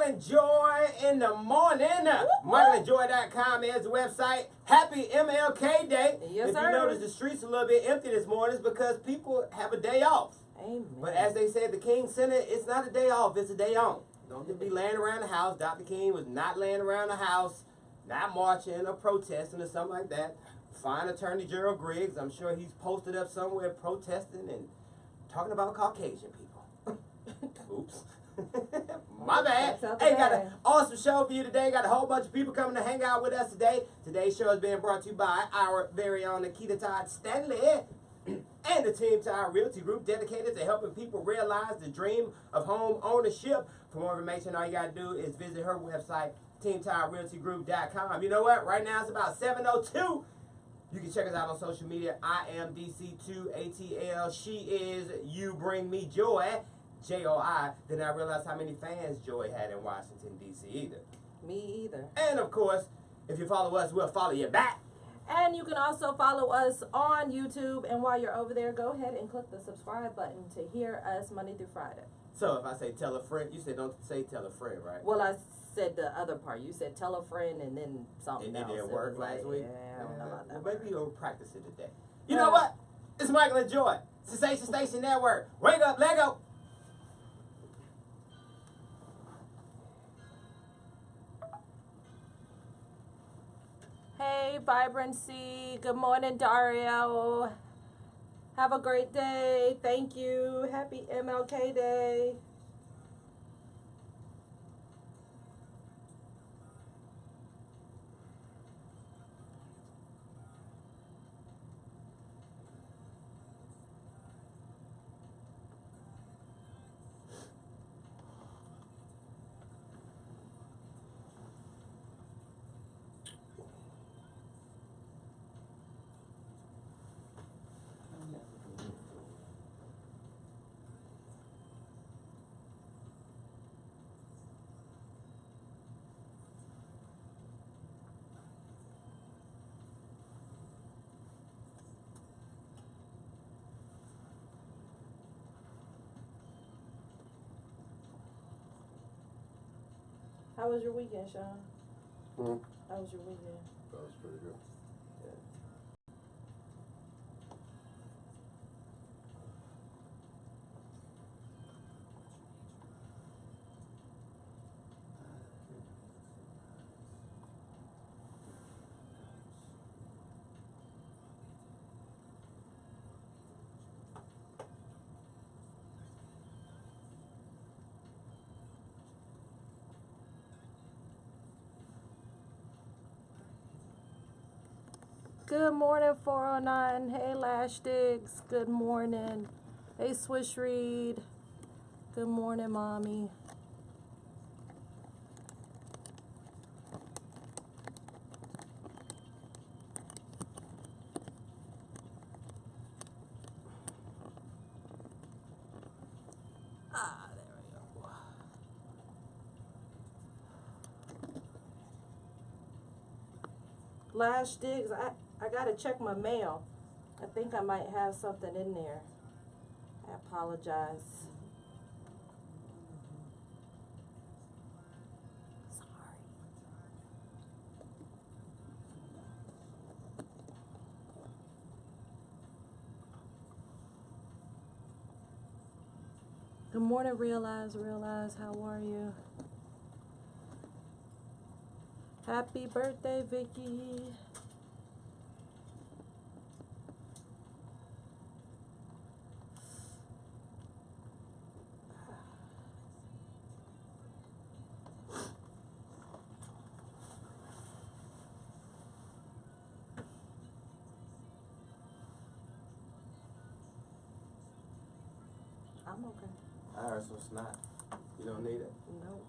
and Joi in the morning. MichaelandJoi.com is the website. Happy MLK Day. Yes, if sir. you notice the streets a little bit empty this morning, it's because people have a day off. Amen. But as they said, the King Center, it's not a day off, it's a day on. Don't just be laying around the house. Dr. King was not laying around the house, not marching or protesting or something like that. Fine Attorney Gerald Griggs, I'm sure he's posted up somewhere protesting and talking about Caucasian people. Oops. My bad. Hey, got an awesome show for you today. Got a whole bunch of people coming to hang out with us today. Today's show is being brought to you by our very own Nikita Todd-Stanley and the Team Tower Realty Group, dedicated to helping people realize the dream of home ownership. For more information, all you got to do is visit her website, teamtowerrealtygroup.com. You know what? Right now it's about 7:02. You can check us out on social media. I am DC2ATL. She is You Bring Me Joy, Joi. Then I realized how many fans Joy had in Washington, D.C. either. Me either. And of course, if you follow us, we'll follow you back. And you can also follow us on YouTube. And while you're over there, go ahead and click the subscribe button to hear us Monday through Friday. So if I say tell a friend, you said don't say tell a friend, right? Well, I said the other part. You said tell a friend and then something And else. it didn't work last week? Yeah, I don't know about that. Well, maybe you'll practice it today. You know what? It's Michael and Joi. Sensation Station Network. Wake up, Lego. Hey, Vibrancy. Good morning, Dario. Have a great day. Thank you. Happy MLK Day. How was your weekend, Sean? How was your weekend? That was pretty good. Good morning, 409. Hey, Lash Diggs. Good morning. Hey, Swish Reed. Good morning, Mommy. There we go. Lash Diggs, I gotta check my mail. I think I might have something in there. I apologize. Sorry. Good morning, Realize. How are you? Happy birthday, Vicky. I'm okay. I heard some snot. You don't need it? No.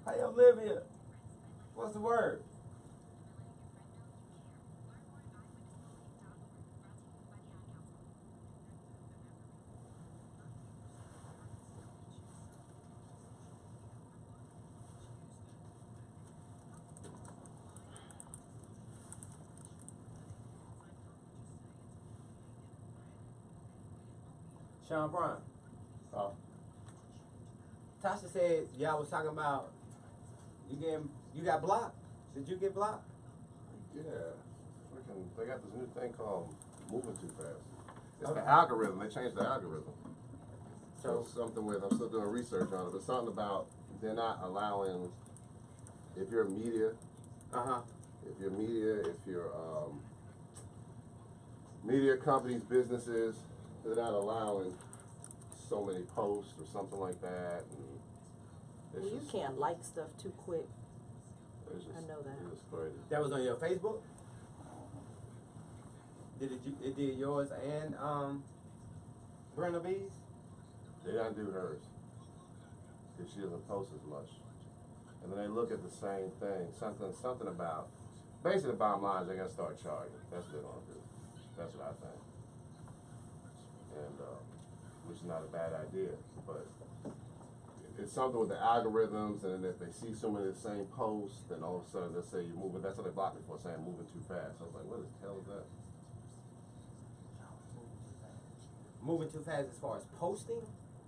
Hey, Olivia. What's the word? Sean Brown. Tasha said y'all was talking about you got blocked. Did you get blocked? Yeah. Freaking, they got this new thing called moving too fast. It's Okay. the algorithm. They changed the algorithm. So So it's something with, I'm still doing research on it, but something about they're not allowing, if you're media, if you're media companies, businesses, they're not allowing so many posts or something like that. And it's Well, you just, can't like stuff too quick. it's just, I know that. It's just crazy. that was on your Facebook? It did yours and Brenda B's? They don't do hers because she doesn't post as much. And then they look at the same thing, something about, basically the bottom line is they're gonna start charging. That's what they're gonna do. That's what I think. And which is not a bad idea, but it's something with the algorithms, and then if they see so many of the same posts, then all of a sudden they'll say you're moving. That's what they blocked me for, saying moving too fast. I was like, what the hell is that? Moving too fast as far as posting?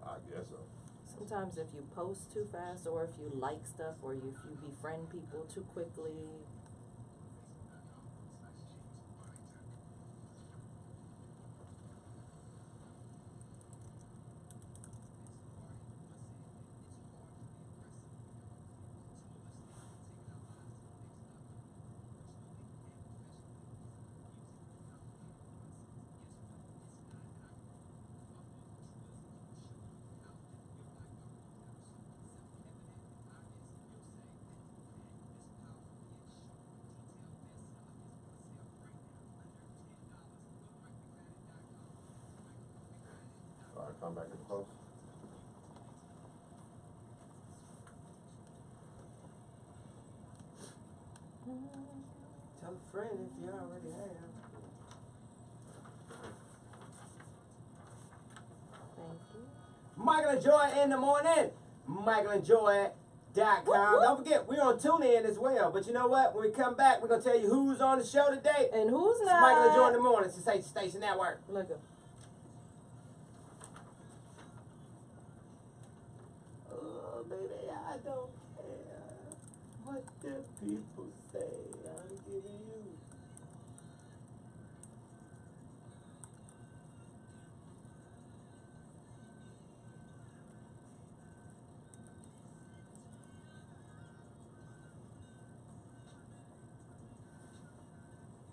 I guess so. Sometimes if you post too fast, or if you like stuff, or if you befriend people too quickly. All right, come back and post. Tell a friend if you already have. Thank you. Michael and Joi in the morning. MichaelandJoi.com. Don't forget, we're on TuneIn as well. But you know what? When we come back, we're going to tell you who's on the show today. And who's It's not? Michael and Joi in the morning. It's the Station Network. Look at. Oh, baby, I don't care what the people say. I'm giving you.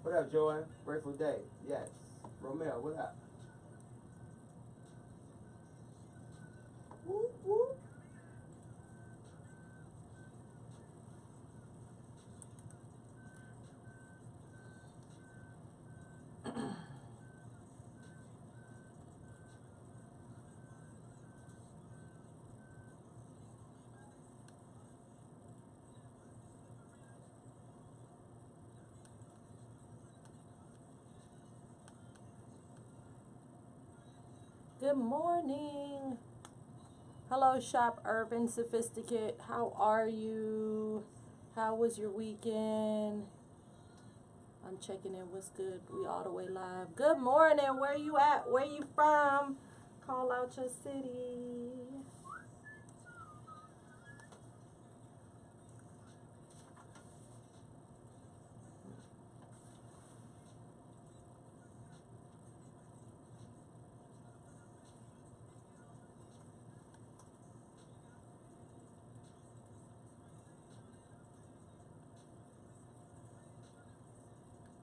What up, Joy? Grateful Day. Yes. Romel, what up? Whoop, whoop. Good morning. Hello, Shop Urban Sophisticate. How are you? How was your weekend? I'm checking in. What's good? We all the way live. Good morning. Where you at? Where you from? Call out your city.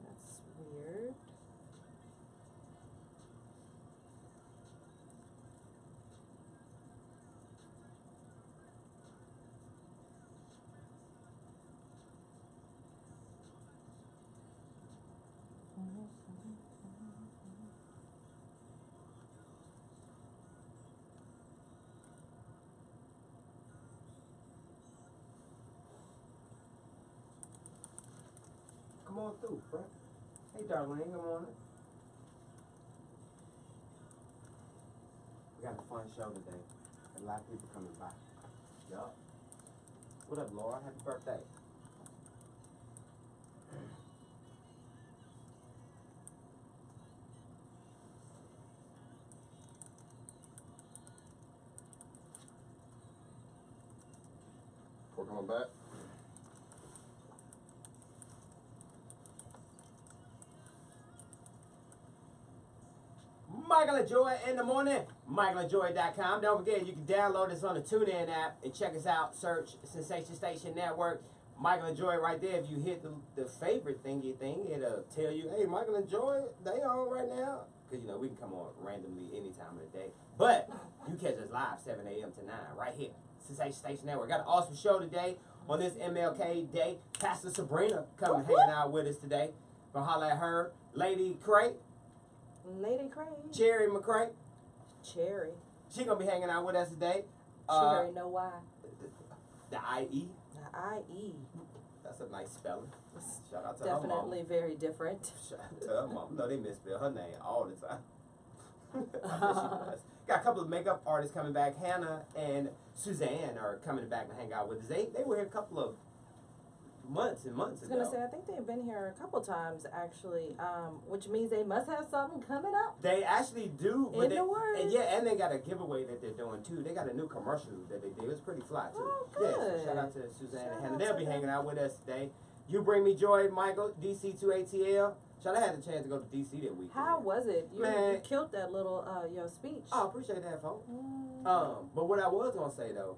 That's weird. Come on through, bro. Hey, Darlene, good morning. We got a fun show today. A lot of people coming by. Yup. What up, Laura? Happy birthday. coming back. Michael and Joi in the morning. MichaelandJoi.com. Don't forget, you can download us on the TuneIn app and check us out. Search Sensation Station Network. Michael and Joi right there. If you hit the favorite thingy thing, it'll tell you, hey, Michael and Joi, they on right now. Because, you know, we can come on randomly any time of the day. But you catch us live 7 a.m. to 9 right here. Sensation Station Network. Got an awesome show today on this MLK Day. Pastor Sabrina coming hanging out with us today. Gonna holler at her. Lady Cray. Lady Cray. Cherrie McRae. Cherrie. She gonna be hanging out with us today. Cherrie, know why? The IE. The I-E. That's a nice spelling. Shout out to Definitely her mom. very different. Shout out to her mom. No, they misspell her name all the time. I bet she does. Got a couple of makeup artists coming back. Hana and Suzanne are coming back to hang out with us. They were here a couple of months and months ago. I was gonna say, I think they've been here a couple times actually, which means they must have something coming up. They actually do. In the works. And yeah, and they got a giveaway that they're doing too. They got a new commercial that they did. It was pretty fly too. Oh, Yeah, good. so shout out to Suzanne Shout and Hannah. out They'll to be them. hanging out with us today. You Bring Me Joy, Michael, DC2ATL. Shout out, I had a chance to go to DC that weekend. How was it? You Man. killed that little your speech. Oh, appreciate that, folks. Mm. But what I was gonna say though,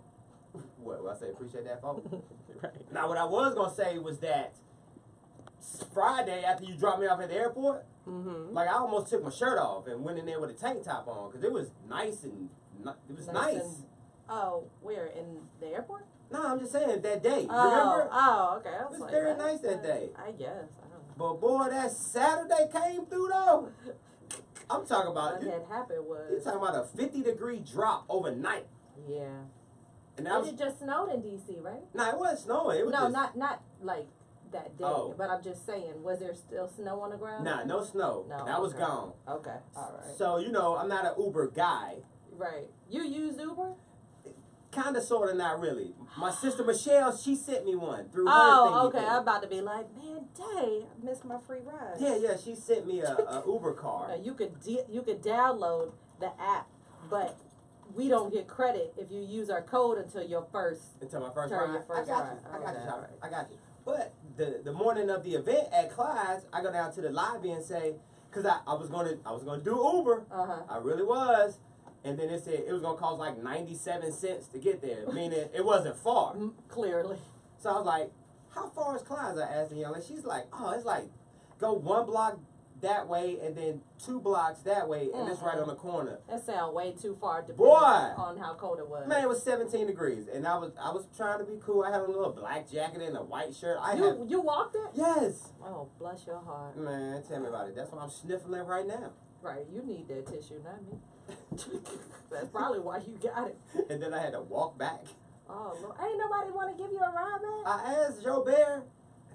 what I say, appreciate that, folks. Right. Now, what I was gonna say was that Friday after you dropped me off at the airport, Mm-hmm. like I almost took my shirt off and went in there with a tank top on because it was nice and it was nice. and- Oh, where in the airport? No, I'm just saying that day. Oh, Remember? oh, okay. I It was was like, very that's nice that good. day. I guess. I don't know. But boy, that Saturday came through though. I'm talking about What you. had happened was. You're talking about a 50-degree drop overnight, Yeah. and that was It just snowed in DC, right? it wasn't snowing. It was No, just, not like that day. Oh. But I'm just saying, was there still snow on the ground? Nah, no snow. No, That was okay. gone. Okay. All right. So you know, I'm not an Uber guy. Right. You used Uber? Kinda, sorta, not really. My sister Michelle, she sent me one through her Oh, thingy okay. thing. I'm about to be like, man, dang, I missed my free ride. Yeah, she sent me a Uber car. Now, you could download the app, but we don't get credit if you use our code until your first. Until my first Turn ride. your first I got ride. you. I got Okay, you, Shop. alright. I got you. But the morning of the event at Clyde's, I go down to the lobby and say, cause I was gonna do Uber. I really was. And then it said it was gonna cost like 97 cents to get there, meaning it wasn't far. Clearly. So I was like, how far is Clyde's? I asked the young lady. She's like, oh, it's like go 1 block that way and then 2 blocks that way, and it's right on the corner. That sounds way too far depending Boy. on how cold it was. Man, it was 17 degrees, and I was trying to be cool. I had a little black jacket and a white shirt. You walked it? Yes. Oh, bless your heart. Man, tell me about it. That's why I'm sniffling right now. Right, you need that tissue, not me. That's probably why you got it. And then I had to walk back. Oh, Lord. Ain't nobody want to give you a ride, man? I asked Joe Bear.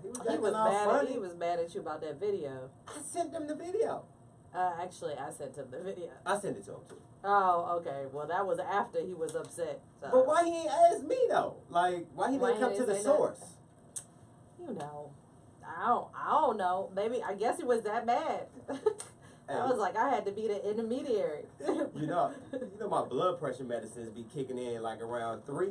He was acting all funny. He was mad at you about that video. I sent him the video. Actually, I sent him the video. I sent it to him too. Oh, okay. Well, that was after he was upset. So. But why he ain't asked me though? Like, why he Why didn't come he to didn't the say that? source? You know, I don't know. Maybe I guess he was that mad. Hey, I was like, I had to be the intermediary. you know my blood pressure medicines be kicking in like around 3.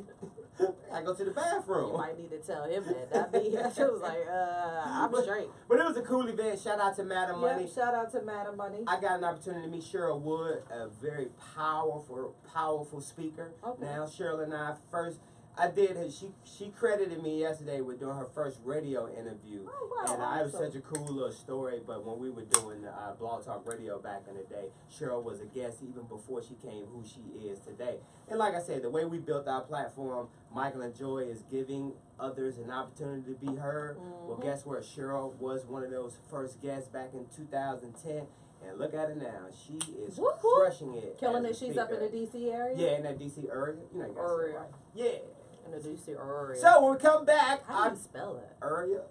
I go to the You bathroom. might need to tell him that. I was like, I'm straight. But it was a cool event. Shout out to Madam Money. Yep, shout out to Madam Money. I got an opportunity to meet Cheryl Wood, a very powerful speaker. Okay. Now Cheryl and I first, I did. She credited me yesterday with doing her first radio interview, Oh, wow, and it was awesome. such a cool little story. But when we were doing Blog Talk Radio back in the day, Cheryl was a guest even before she came who she is today. And like I said, the way we built our platform, Michael and Joi is giving others an opportunity to be heard. Well, guess what? Cheryl was one of those first guests back in 2010. And look at her now. She is Whoop, whoop. crushing it. Killing as it. a She's up in the speaker. D.C. area? Yeah, in that DC area. You know, you gotta say it Area. right. Yeah. In the D.C. area. So when we come back, How do you spell that? area.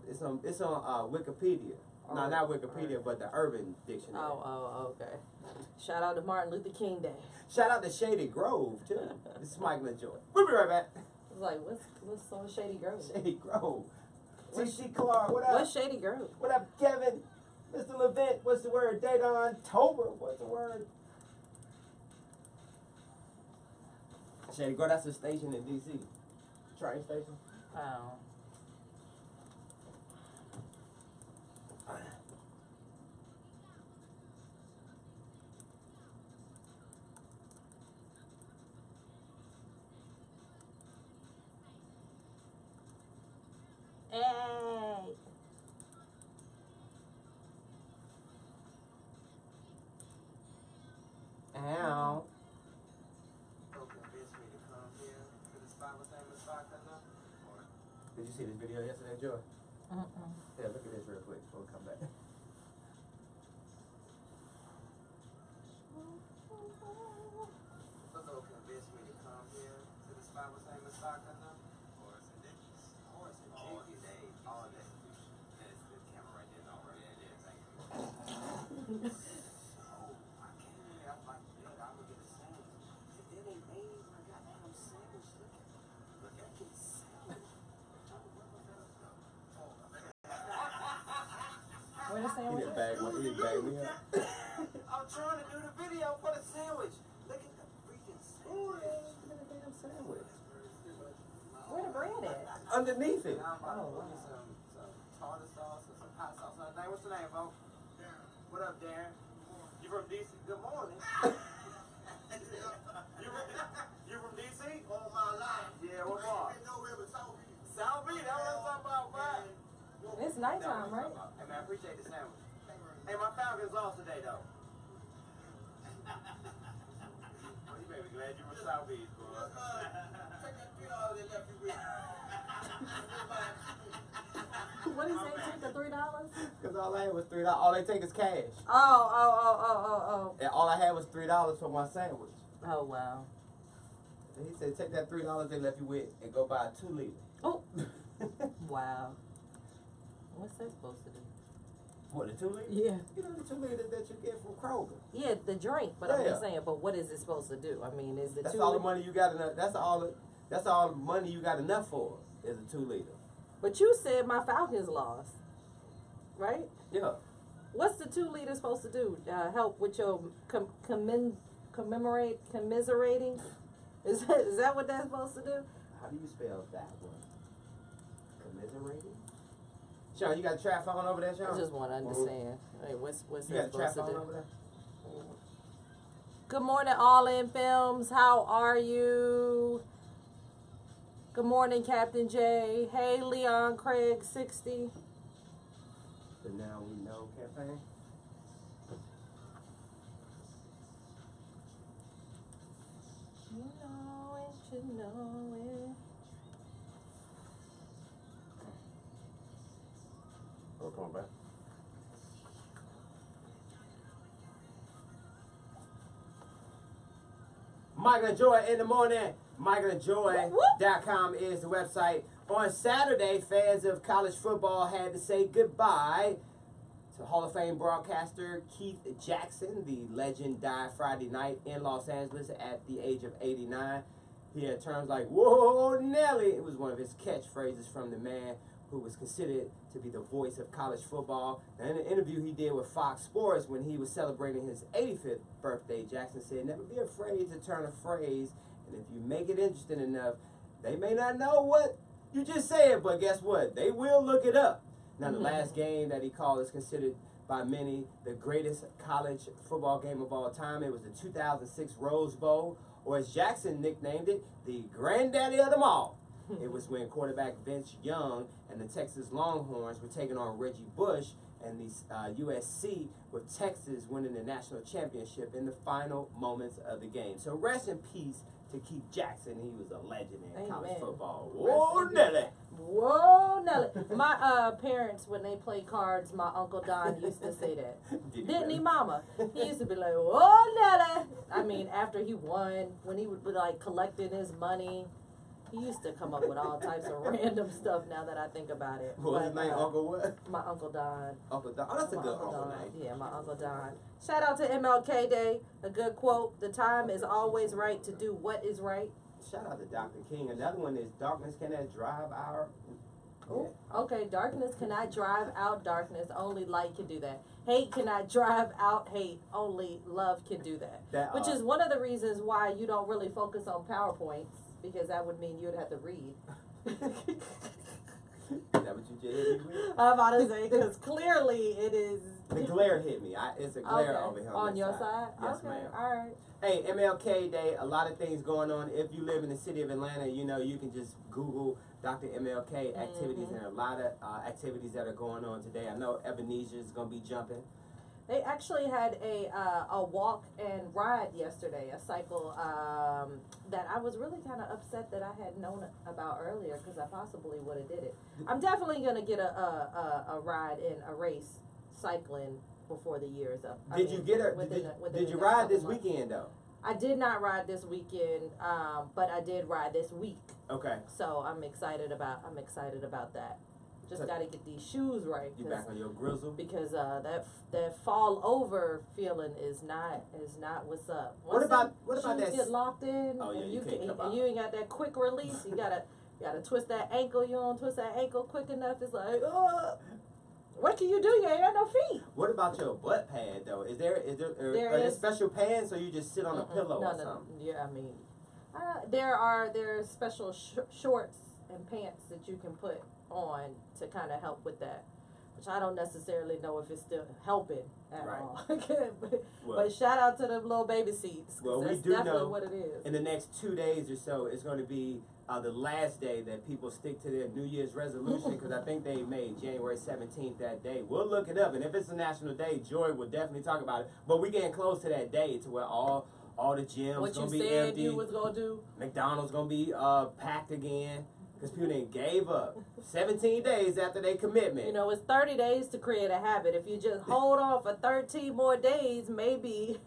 It's on Wikipedia. No, not Wikipedia, but the Urban Dictionary. Oh, okay. Shout out to Martin Luther King Day. Shout out to Shady Grove too. This is Michael and Joi. We'll be right back. I was like, what's on Shady Grove? Shady Grove. What's- TC Clark, what up? What's Shady Grove? What up, Kevin? Mr. Levent, what's the word? Dayton Tober, what's the word? Shady Grove, that's a station in DC. train station. Oh. Hey. Ow. Did you see this video yesterday, Joy? Yeah, look at this real quick before we come back. Where the He sandwich didn't is? bag me. He didn't bag me up. I'm trying to do the video for the sandwich. Look at the freaking sandwich. Look at the damn sandwich. Where the bread at? Underneath it. Now I'm about to Oh, put some tartar sauce or some hot sauce on the thing. What's your name, folks? What up, Darren? You from DC? Good morning. you from DC? All my life. Yeah, what part? South Beach. That's what I'm talking about, man. It's nighttime, right? Hey, man, I appreciate the sandwich. Hey, my Falcons lost today, though. Well, you may be glad you were South Beach, boy. Take that $3 they left you with. What did he say? Take the $3? Because all I had was $3. All they take is cash. Oh. And all I had was $3 for my sandwich. Oh, wow. And he said, take that $3 they left you with and go buy a 2 liter. Oh. Wow. What's that supposed to do? What, the 2 liter? Yeah. You know the 2 liters that you get from Kroger. Yeah, the drink, but I'm just Yeah. saying, but what is it supposed to do? I mean, is the That's 2 all the money you got enough. That's all the money you got enough for is a 2 liter. But you said my Falcons lost, right? Yeah. What's the 2 liter supposed to do? Help with your commiserating? Is that what that's supposed to do? How do you spell that one? Commiserating? Sean, you got a trap phone over there, Sean? I just want to understand. Hey, what's You that got a trap supposed to phone do? over there? Good morning, All In Films. How are you? Good morning, Captain J. Hey, Leon Craig 60. The Now We Know campaign. You know it, you know it. Oh, come on back. Michael and Joi in the morning. MichaelandJoi.com is the website. On Saturday, fans of college football had to say goodbye to Hall of Fame broadcaster Keith Jackson. The legend died Friday night in Los Angeles at the age of 89. He had terms like, "Whoa, Nelly." It was one of his catchphrases from the man who was considered to be the voice of college football. Now, in an interview he did with Fox Sports when he was celebrating his 85th birthday, Jackson said, "Never be afraid to turn a phrase, and if you make it interesting enough, they may not know what you just said, but guess what? They will look it up." Now, the last game that he called is considered by many the greatest college football game of all time. It was the 2006 Rose Bowl, or as Jackson nicknamed it, the granddaddy of them all. It was when quarterback Vince Young and the Texas Longhorns were taking on Reggie Bush and the USC, with Texas winning the national championship in the final moments of the game. So rest in peace to Keith Jackson. He was a legend in college Amen. football. Whoa, Nelly. Whoa, Nelly. My parents, when they played cards, my Uncle Don used to say that. Didn't he, Mama? He used to be like, "Whoa, Nelly." I mean, after he won, when he would be like collecting his money, he used to come up with all types of random stuff now that I think about it. What was his name? Uncle what? My Uncle Don. Uncle Don. Oh, that's a My good Uncle uncle Don. name. Yeah, my Uncle Don. Shout out to MLK Day. A good quote. The time is always right to do what is right. Shout out to Dr. King. Another one is darkness cannot drive our. Oh, okay. Darkness cannot drive out darkness. Only light can do that. Hate cannot drive out hate. Only love can do that. Which is one of the reasons why you don't really focus on PowerPoints, because that would mean you'd have to read. Is that what you just hit me with? I'm about to say, because clearly it is. The glare hit me. It's a glare Okay. over here On this your side? Yes, Okay, ma'am. all right. Hey, MLK Day, a lot of things going on. If you live in the city of Atlanta, you know, you can just Google Dr. MLK activities, and a lot of activities that are going on today. I know Ebenezer is going to be jumping. They actually had a walk and ride yesterday, a cycle that I was really kind of upset that I had known about earlier because I possibly would have did it. I'm definitely going to get a ride in a race cycling before the year is up. Did you get her? Did you ride this weekend though? I did not ride this weekend, but I did ride this week. Okay. So I'm excited about that. Just got to get these shoes right. You back on your grizzle? Because that fall over feeling is not what's up. What about that? Shoes get locked in. Oh yeah, and you can't come out. And you ain't got that quick release. You gotta twist that ankle. You don't twist that ankle quick enough. It's like, oh, what can you do? You ain't got no feet. What about your butt pad though? Is there special pads, or you just sit on a pillow or something? Yeah, I mean, there are special shorts and pants that you can put on to kind of help with that, which I don't necessarily know if it's still helping at all. but shout out to them little baby seats. Well, that's we do definitely know what it is. In the next 2 days or so, it's going to be the last day that people stick to their New Year's resolution, because I think they made January 17th that day. We'll look it up, and if it's a national day, Joy will definitely talk about it. But we getting close to that day to where all the gyms gonna be empty. What you said you was gonna do. McDonald's gonna be packed again. Because people didn't gave up 17 days after their commitment. You know, it's 30 days to create a habit. If you just hold on for 13 more days, maybe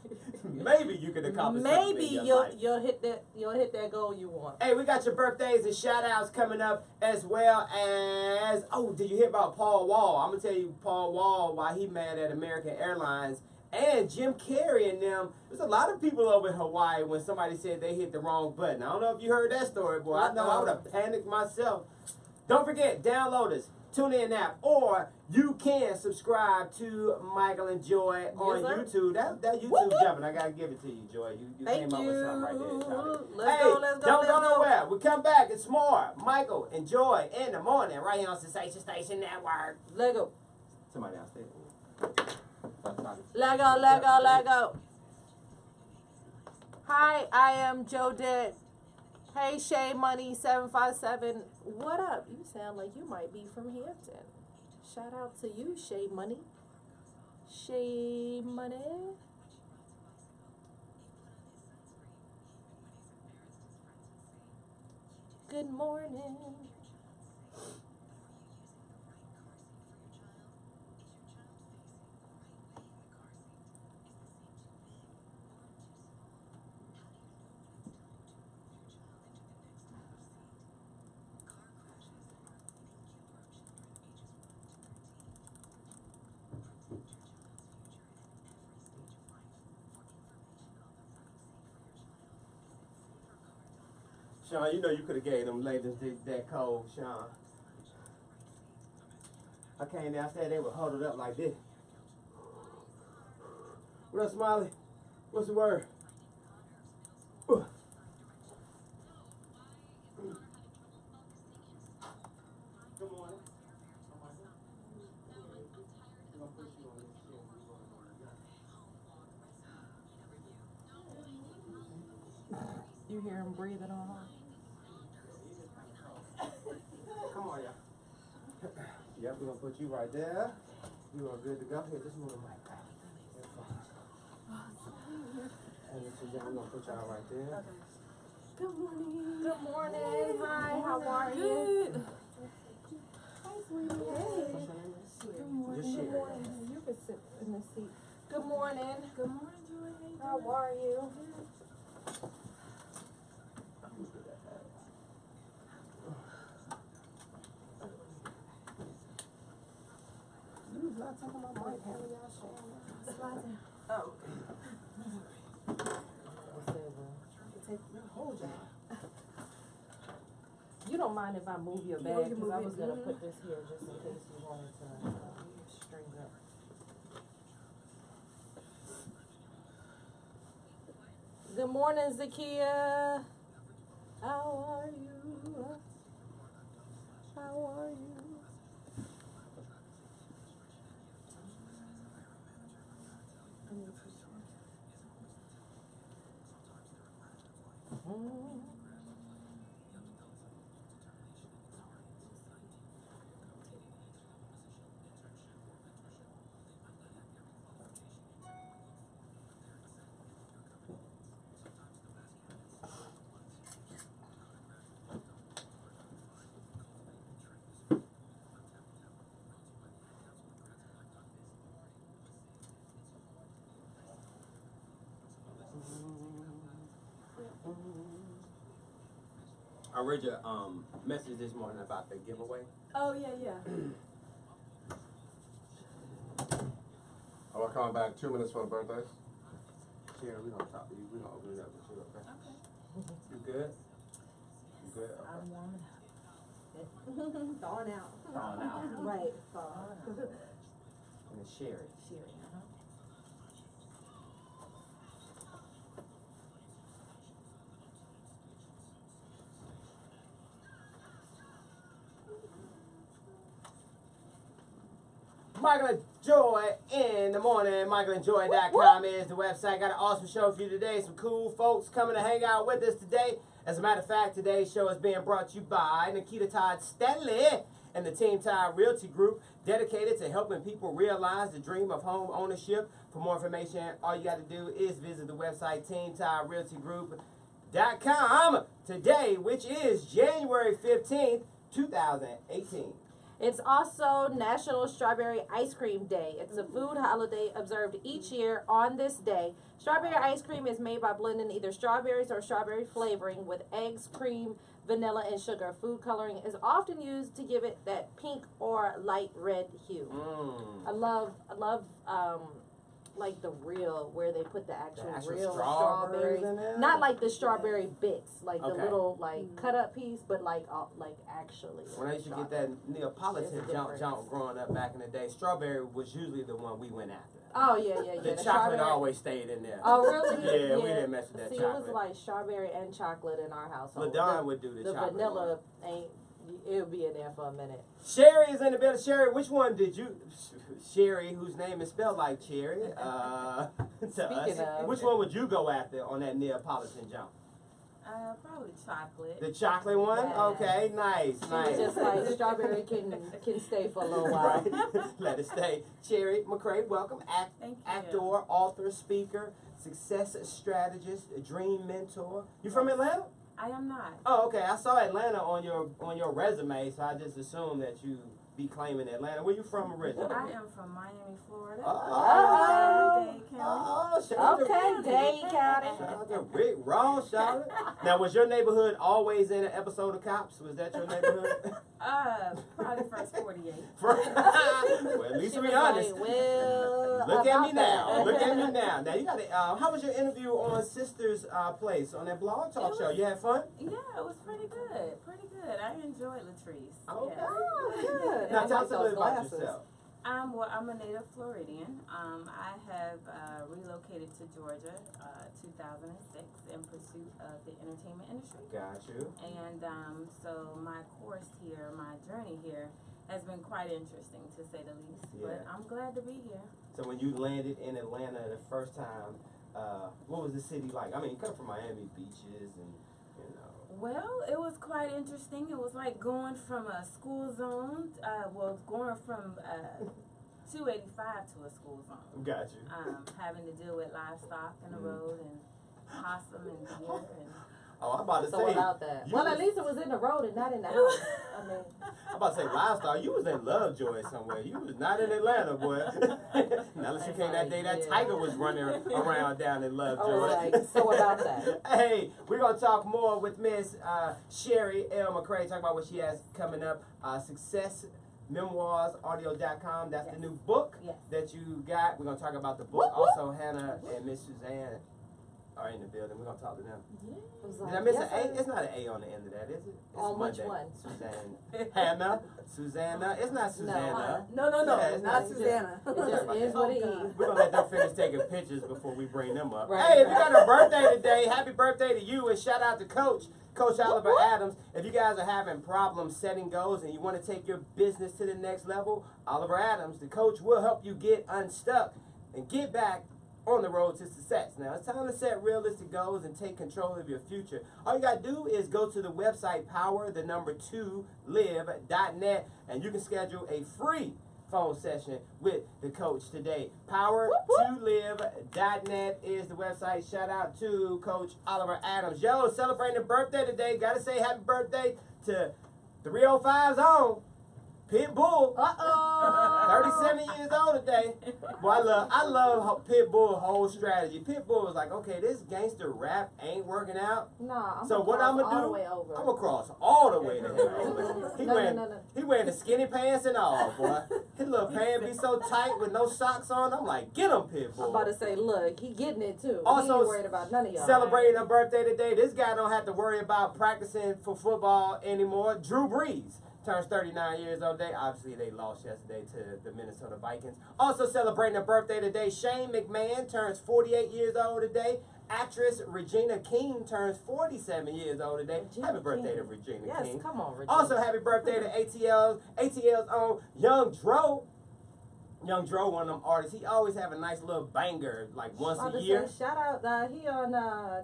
you can accomplish something. Maybe you'll hit that goal you want. Hey, we got your birthdays and shout outs coming up, as well as, did you hear about Paul Wall? I'm gonna tell you Paul Wall, why he mad at American Airlines and Jim Carrey and them. There's a lot of people over in Hawaii when somebody said they hit the wrong button. I don't know if you heard that story, boy. I know I would have panicked myself. Don't forget, download us, TuneIn app, or you can subscribe to Michael and Joi on YouTube. That YouTube jumping, I gotta give it to you, Joy. You came up with something right there. Let's go. Don't go nowhere. We come back. It's more Michael and Joi in the morning, right here on Sensation Station Network. Let go. Somebody downstairs. Let go. Hi, I am Joe Dead. Hey, Shay Money 757. What up? You sound like you might be from Hampton. Shout out to you, Shay Money. Shay Money. Good morning. Sean, you know you could have gave them ladies that cold, Sean. I came downstairs, they were huddled up like this. What up, Smiley? What's the word? Good morning. You hear him breathing on her? Come on, y'all. Yep, we're gonna put you right there. You are good to go. Here, just move the mic back. And Suzanne, we're gonna put y'all right there. Okay. Good morning. Good morning. Hi, how are you? Good. Hi, sweetie. Hey. Good morning. Just Good morning. You can sit in the seat. Good morning. Good morning, Joy. How are you? Not talking about my camera, y'all showing. Slide down. Oh, okay. Hold y'all. You don't mind if I move your bag, because I was going to put this here just in case you wanted to string up. Good morning, Zakia. How are you? How are you? I read your message this morning about the giveaway. Oh, yeah. Oh, I come back 2 minutes for the birthdays. Cherrie, we gonna talk to you. We gonna open it up with you, okay? Okay. You good? You good? Okay. I'm warming up. Thawing out. Thawing out. Right, thawing out. And it's Cherrie. Cherrie, Michael and Joi in the morning. MichaelandJoi.com is the website. Got an awesome show for you today. Some cool folks coming to hang out with us today. As a matter of fact, today's show is being brought to you by Nikita Todd-Stanley and the Team Todd Realty Group, dedicated to helping people realize the dream of home ownership. For more information, all you got to do is visit the website teamtoddrealtygroup.com today, which is January 15th, 2018. It's also National Strawberry Ice Cream Day. It's a food holiday observed each year on this day. Strawberry ice cream is made by blending either strawberries or strawberry flavoring with eggs, cream, vanilla, and sugar. Food coloring is often used to give it that pink or light red hue. I love like the real, where they put the actual real strawberries in there? not like the strawberry bits, like the Okay. little like cut up piece, but like actually. When I used to get that Neapolitan junk growing up back in the day, strawberry was usually the one we went after. Oh yeah. The chocolate strawberry- always stayed in there. Oh really? Yeah, we didn't mess with that See, chocolate. it was like strawberry and chocolate in our household. LaDon would do the The chocolate vanilla ain't. It'll be in there for a minute. Cherrie is in the building. Cherrie, which one did you? Cherrie, whose name is spelled like cherry. To Speaking us, of- which one would you go after on that Neapolitan jump? Probably chocolate. The chocolate one? Yeah. Okay, nice. Just like strawberry can stay for a little while. Right. Let it stay. Cherrie McRae, welcome. Thank you. Actor, author, speaker, success strategist, dream mentor. You from Atlanta? I am not. Oh, okay. I saw Atlanta on your resume, so I just assumed that you be claiming Atlanta. Where you from originally? I am from Miami, Florida. Oh, Dade County. shout out to Okay, Dade County. Shout out to Rick Ross, Charlotte. Now, was your neighborhood always in an episode of Cops? Was that your neighborhood? Probably first 48. Well, at least She we was honest. like, well, Look at me about now. that. Look at me now. Now you got to. How was your interview on Sister's Place on that blog talk show? You had fun? Yeah, it was pretty good. Pretty good. I enjoyed Latrice. Okay. Yeah. Oh, good. Now I tell like us a little those about glasses. yourself. Well, I'm a native Floridian. I have relocated to Georgia 2006 in pursuit of the entertainment industry. Got you. And so my course here, my journey here, has been quite interesting to say the least. But Yeah. I'm glad to be here. So when you landed in Atlanta the first time, what was the city like? I mean, you come from Miami beaches and, you know. Well, it was quite interesting. It was like going from a school zone, going from 285 to a school zone. Got you. Having to deal with livestock in the road and possum and deer and. Oh, I'm about to So say. about that. you Well, was- at least it was in the road and not in the house. I mean, I'm about to say livestock. You was in Lovejoy somewhere. You was not in Atlanta, boy. Unless you came that day that Yeah. Tiger was running around down in Lovejoy. I was like, so about that. Hey, we're going to talk more with Miss Cherrie L. McRae, talk about what she has coming up. Success Memoirs Audio.com. That's the new book Yes. that you got. We're going to talk about the book. Also, Hana and Miss Suzanne are in the building. We're going to talk to them. It was Did like, I miss yes, an A? sir. It's not an A on the end of that, is it? It's On which Monday. one? Suzanne. Hannah. Susanna. It's not Susanna. No, Yeah, it's not not Susanna. It just is what it is. We're going to let them finish taking pictures before we bring them up. Right. Hey, if you got a birthday today, happy birthday to you, and shout out to Coach. Coach Oliver Adams. If you guys are having problems setting goals and you want to take your business to the next level, Oliver Adams, the coach, will help you get unstuck and get back on the road to success. Now, it's time to set realistic goals and take control of your future. All you got to do is go to the website power2live.net, and you can schedule a free phone session with the coach today. Power2live.net is the website. Shout out to Coach Oliver Adams. Yo, celebrating a birthday today. Got to say happy birthday to 305's own Pitbull. 37 years old today. Boy, I love Pitbull's whole strategy. Pitbull was like, okay, this gangster rap ain't working out. Nah, So what I'm gonna do? I'm gonna cross all the way to hell. He wearing the skinny pants and all, boy. His little pants be so tight with no socks on. I'm like, get him, Pitbull. I'm about to say, look, he getting it too. Also, he ain't worried about none of y'all. Celebrating a birthday today. This guy don't have to worry about practicing for football anymore. Drew Brees turns 39 years old today. Obviously, they lost yesterday to the Minnesota Vikings. Also celebrating a birthday today, Shane McMahon turns 48 years old today. Actress Regina King turns 47 years old today. Happy birthday to Regina King. Yes, come on, Regina. Also, happy birthday to ATL's own Young Dro. Young Dro, one of them artists. He always have a nice little banger like once a year. Shout out, he on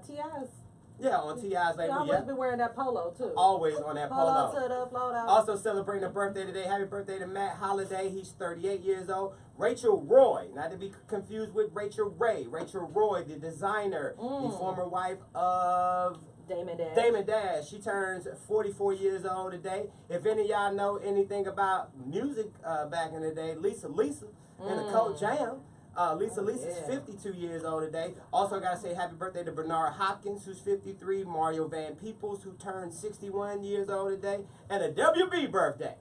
T.I.'s. Yeah, on T.I.'s He label. always Yeah, been wearing that polo too. always on that Polo polo. to the float out. Also celebrating a birthday today. Happy birthday to Matt Holliday. He's 38 years old. Rachel Roy, not to be confused with Rachel Ray. Rachel Roy, the designer, the former wife of Damon Dash. She turns 44 years old today. If any of y'all know anything about music back in the day, Lisa and the Cold Jam. Lisa's 52 years old today. Also, got to say happy birthday to Bernard Hopkins, who's 53. Mario Van Peebles, who turned 61 years old today. And a WB birthday.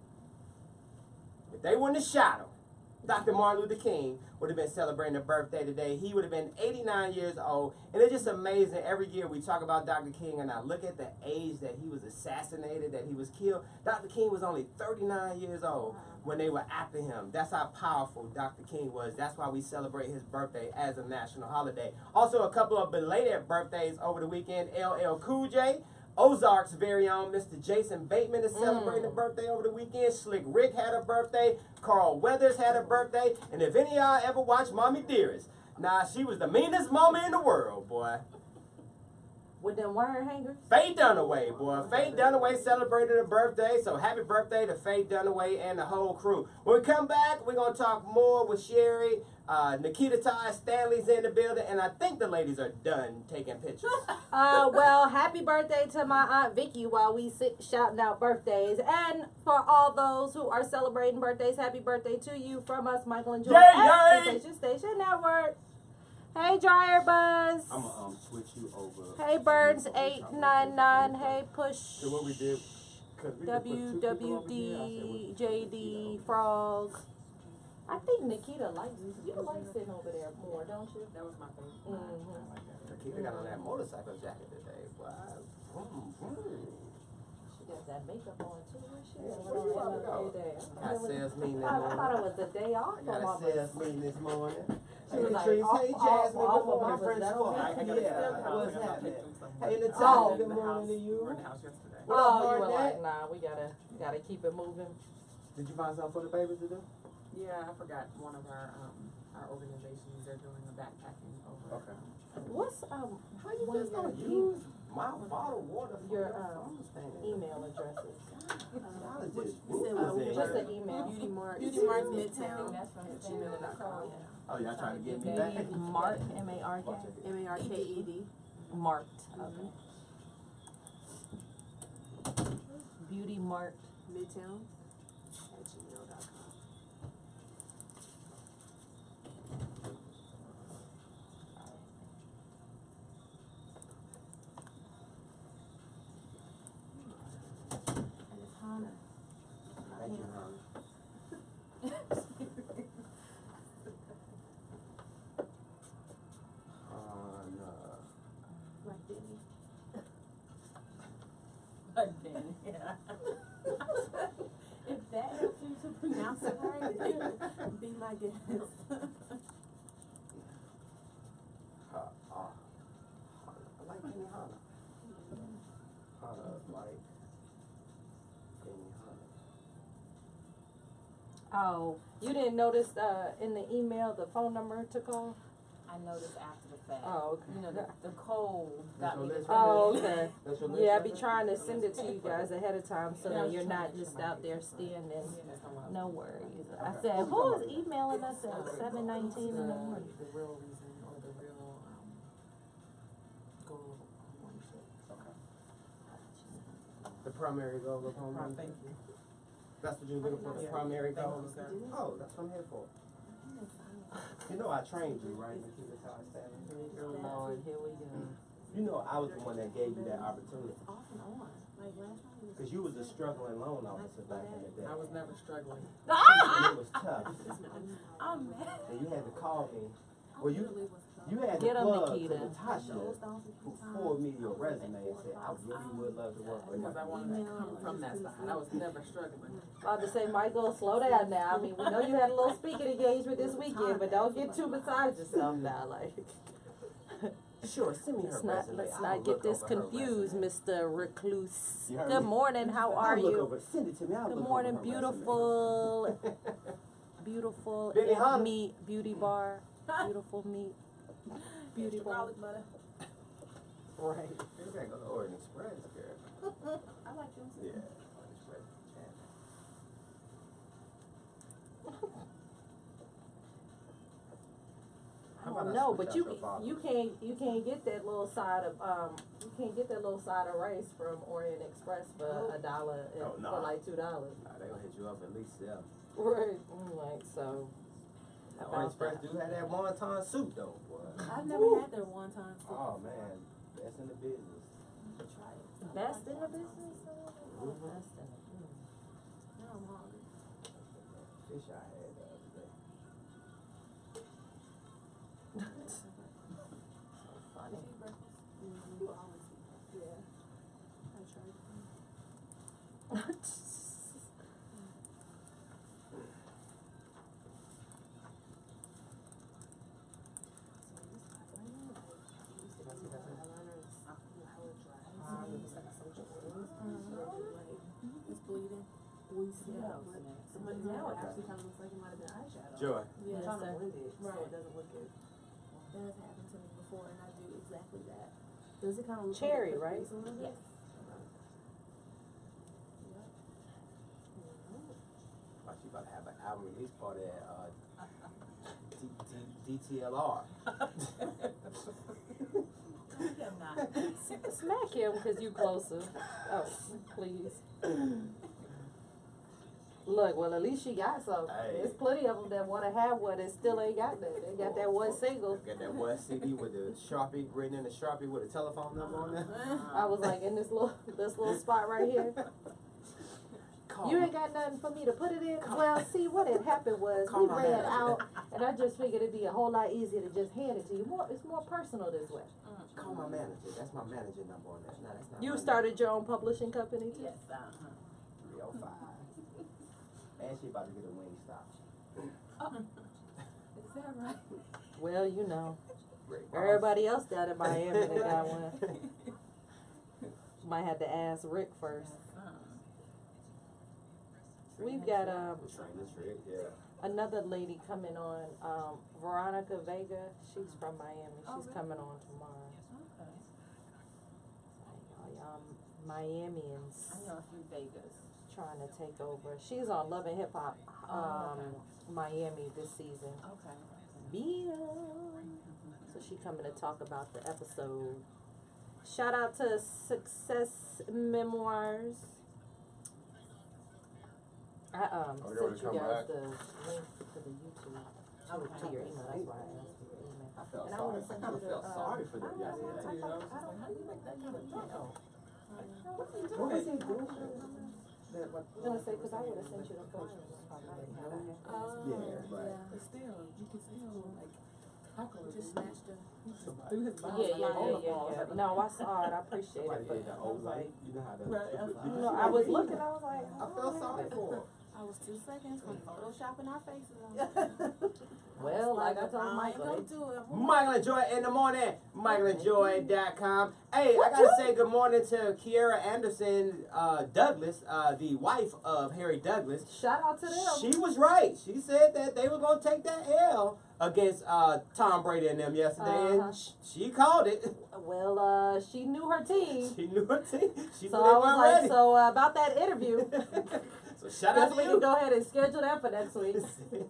If they wouldn't have shot him, Dr. Martin Luther King would have been celebrating a birthday today. He would have been 89 years old. And it's just amazing. Every year we talk about Dr. King, and I look at the age that he was assassinated, that he was killed. Dr. King was only 39 years old when they were after him. That's how powerful Dr. King was. That's why we celebrate his birthday as a national holiday. Also, a couple of belated birthdays over the weekend. LL Cool J, Ozark's very own Mr. Jason Bateman is celebrating a birthday over the weekend. Slick Rick had a birthday. Carl Weathers had a birthday. And if any of y'all ever watched Mommy Dearest, she was the meanest mama in the world, boy. With them wire hangers? Faye Dunaway, boy. Faye Dunaway celebrated a birthday, so happy birthday to Faye Dunaway and the whole crew. When we come back, we're going to talk more with Cherrie. Nikita Todd-Stanley's in the building, and I think the ladies are done taking pictures. Well, happy birthday to my Aunt Vicky while we sit shouting out birthdays. And for all those who are celebrating birthdays, happy birthday to you from us, Michael and Joi at Sensation Station Network. Hey, Dryer Buzz. I'm going to switch you over. Hey, Burns899. Hey, Push. So what we did, WWDJD Frog. I think Nikita likes you like sitting over there more, don't you? That was my favorite. Nikita got on that motorcycle jacket today. Wow. She got that makeup on too. Got sales meeting this I morning. thought it was the day off for Got a Mama. sales meeting this morning. She was like, Patrice, off- hey off- Jasmine, off good of morning, Mama's. friends. That Floyd. okay? Yeah, what's happening? Hey I Natalia, was good in the morning house. to you. We were in the house yesterday. What up, Oh, you were Barnett? like, nah, we gotta keep it moving. Did you find something for the babies to do? Yeah, I forgot one of our organizations. They're doing the backpacking over. Okay. What's How you one of just gonna your use my bottled water for your your phone stand? email addresses? Y'all is just Just boozing. an email. Beauty Mark I Midtown. think that's from Standard.com. Oh, y'all trying to get me back? Mark, M-A-R-K. MARKED. Marked. Okay. Beauty Marked. Midtown at gmail.com. And it's Hana. Thank you, Hana. Like Denny. Yeah. If that helps you to pronounce it right, Be my guest. I like Kenny Hana. Hana. like any Hana. Oh, you didn't notice in the email the phone number to call? I noticed after the fact. Oh, okay. You know, the cold got me to Oh, okay. That's your list Yeah, I right be there? trying to send it to you guys ahead of time so that you're not just out there standing. No worries. I said, who is emailing us at 7:19 in the morning? The real reason or the real goal of ownership. Okay. The primary goal of home ownership? Thank you. That's what you're looking for, the primary goal? Oh, that's what I'm here for. You know I trained you, right, Nikita Todd-Stanley? Lord, here we go. You know I was the one that gave you that opportunity. Off and on. Like last time you was. Because you was a struggling loan officer back in the day. I was never struggling. And it was tough. I'm mad. And you had to call me. Well, you had to Get 'em, plug to Nikita. Natasha who forwarded me your resume and said, I really would love to work with you. Because I wanted to come from that side. I was never struggling. About to say, Michael, slow down now. I mean, we know you had a little speaking engagement this weekend, but don't get too beside yourself now. Like, Sure, send me her resume. let's I'll not get look this over her confused, resume. Mr. Recluse. You heard Good me? morning. How are I'll look you? over, send it to me. I'll Good look morning, over her beautiful, resume. beautiful Benny Hana. meat beauty bar. Beautiful meat beauty bar. Right. You gotta go to Orient Express, girl. I like them too. Yeah, Orient Express. How about I No, switch but out your father? you can't get that little side of rice from Orient Express for $1 Oh, no. for like $2. Nah, they gonna hit you up at least, yeah. Right. I'm like, so Now, about Orient Express that. do have that wonton soup though, boy. I've never had their one time. Oh man, best in the business. Try it. Best in the business? Mhm. Best in the Now I'm hungry. Fish I had the other day. So funny. You always eat. Yeah. I tried. It's bleeding. Somebody now it actually kind of looks like it might have been eyeshadow. Joy. Yes, Trying to sir. blend it so Right. it doesn't look good. That has happened to me before, and I do exactly that. Does it kind of look Cherrie, like right? a little bit? Yes. Like she about to have an album release party at DTLR. I'm not. Smack him because you closer. Oh, please. Look, well, at least she got some. Hey. There's plenty of them that want to have one and still ain't got that. They got that one single. Got that one CD with the Sharpie written in the Sharpie with a telephone number on there. I was like, in this little spot right here. Call You me. ain't got nothing for me to put it in? Well, see, what had happened was Call we my ran manager. out, and I just figured it'd be a whole lot easier to just hand it to you. It's more personal this way. Call my manager. That's my manager number on that. No, that's not You my started your own publishing company too? Yes, number. 305. And she about to get a wing stop. Is that right? Well, you know, Rick everybody else down in Miami that got one. Might have to ask Rick first. We've got Trainers, Rick, yeah. another lady coming on, Veronica Vega. She's from Miami. She's really? coming on tomorrow. Okay. Y'all Miamians I know a few Vegas. trying to take over. She's on Love and Hip Hop Okay. Miami this season. Okay. Bia. So she coming to talk about the episode. Shout out to Success Memoirs. I Oh, you already sent you come guys back? the link to the YouTube to your email. That's why I asked for your email. I felt And I sorry. would've I sent kind you of the, felt sorry for them I know, yesterday. I don't how do you make that kind of deal? What was he doing? I'm gonna say, cause I would've sent you the photos. Probably didn't have it. Yeah, right. But still, you can still, like, just snatch the, Through his body. Yeah. No, I saw it. I appreciate Somebody it. But ate the I old was like, light. You know how to. Right, did I you no, see I that was video? looking. I was like, I felt sorry for her. I was 2 seconds from photoshopping our faces on. Well, like I told I ain't Michael, gonna do it. Michael and Joi in the morning. MichaelandJoi.com. Hey, I gotta say good morning to Kiera Anderson Douglas, the wife of Harry Douglas. shout out to them. She was right. She said that they were gonna take that L against Tom Brady and them yesterday, and she called it. Well, she knew her team. She knew her team. She So knew they I was weren't like, ready. so about that interview, So shout out guess to we you. can go ahead and schedule that for next week.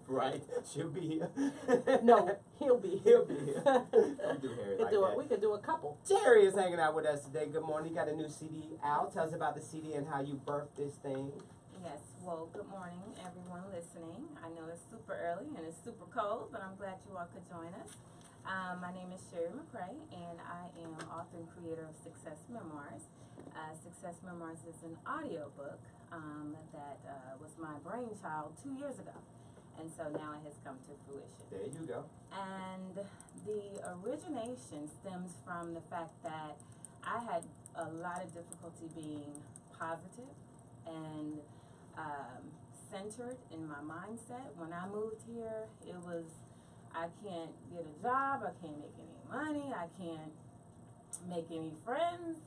Right, she'll be here. No, he'll be here. He'll be here. Don't do Harry like that. We could do a couple. Cherrie is hanging out with us today. Good morning. You got a new CD out. Tell us about the CD and how you birthed this thing. Yes, well, good morning, everyone listening. I know it's super early and it's super cold, but I'm glad you all could join us. My name is Cherrie McRae, and I am author and creator of Success Memoirs. Success Memoirs is an audio book that was my brainchild 2 years ago, and so now it has come to fruition. There you go. And the origination stems from the fact that I had a lot of difficulty being positive and centered in my mindset. When I moved here, it was, I can't get a job, I can't make any money, I can't make any friends.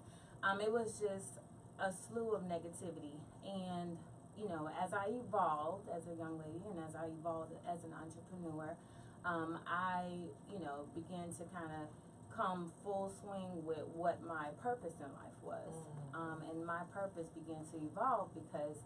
It was just a slew of negativity. And, you know, as I evolved as a young lady and as I evolved as an entrepreneur, I, you know, began to kind of come full swing with what my purpose in life was. And my purpose began to evolve because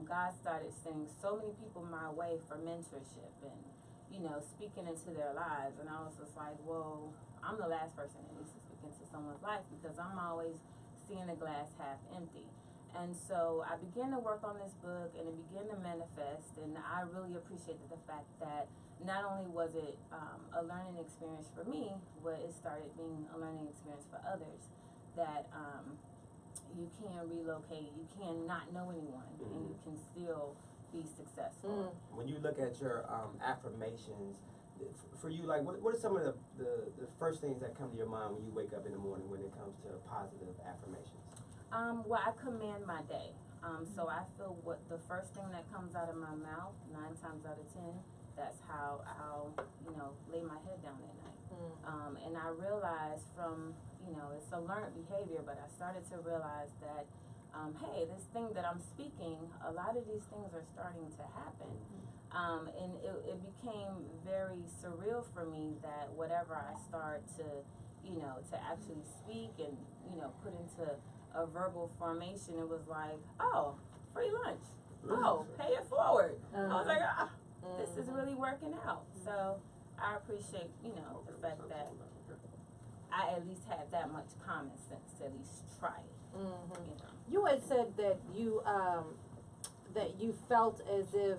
God started sending so many people my way for mentorship and, you know, speaking into their lives. And I was just like, well, I'm the last person that needs to speak into someone's life because I'm always seeing the glass half empty. And so I began to work on this book and it began to manifest, and I really appreciated the fact that not only was it a learning experience for me, but it started being a learning experience for others, that you can relocate, you can not know anyone, and you can still be successful. When you look at your affirmations, for you, like, what are some of the first things that come to your mind when you wake up in the morning when it comes to positive affirmations? Well, I command my day. So I feel what the first thing that comes out of my mouth, 9 times out of 10, that's how I'll, you know, lay my head down at night. And I realized from, you know, it's a learned behavior, but I started to realize that, hey, this thing that I'm speaking, a lot of these things are starting to happen. And it became very surreal for me that whatever I start to, you know, to actually speak and, you know, put into a verbal formation, it was like, oh, free lunch. Oh, pay it forward. I was like, this is really working out. So I appreciate, you know, the fact that I at least had that much common sense to at least try it. You know. You had said that you felt as if,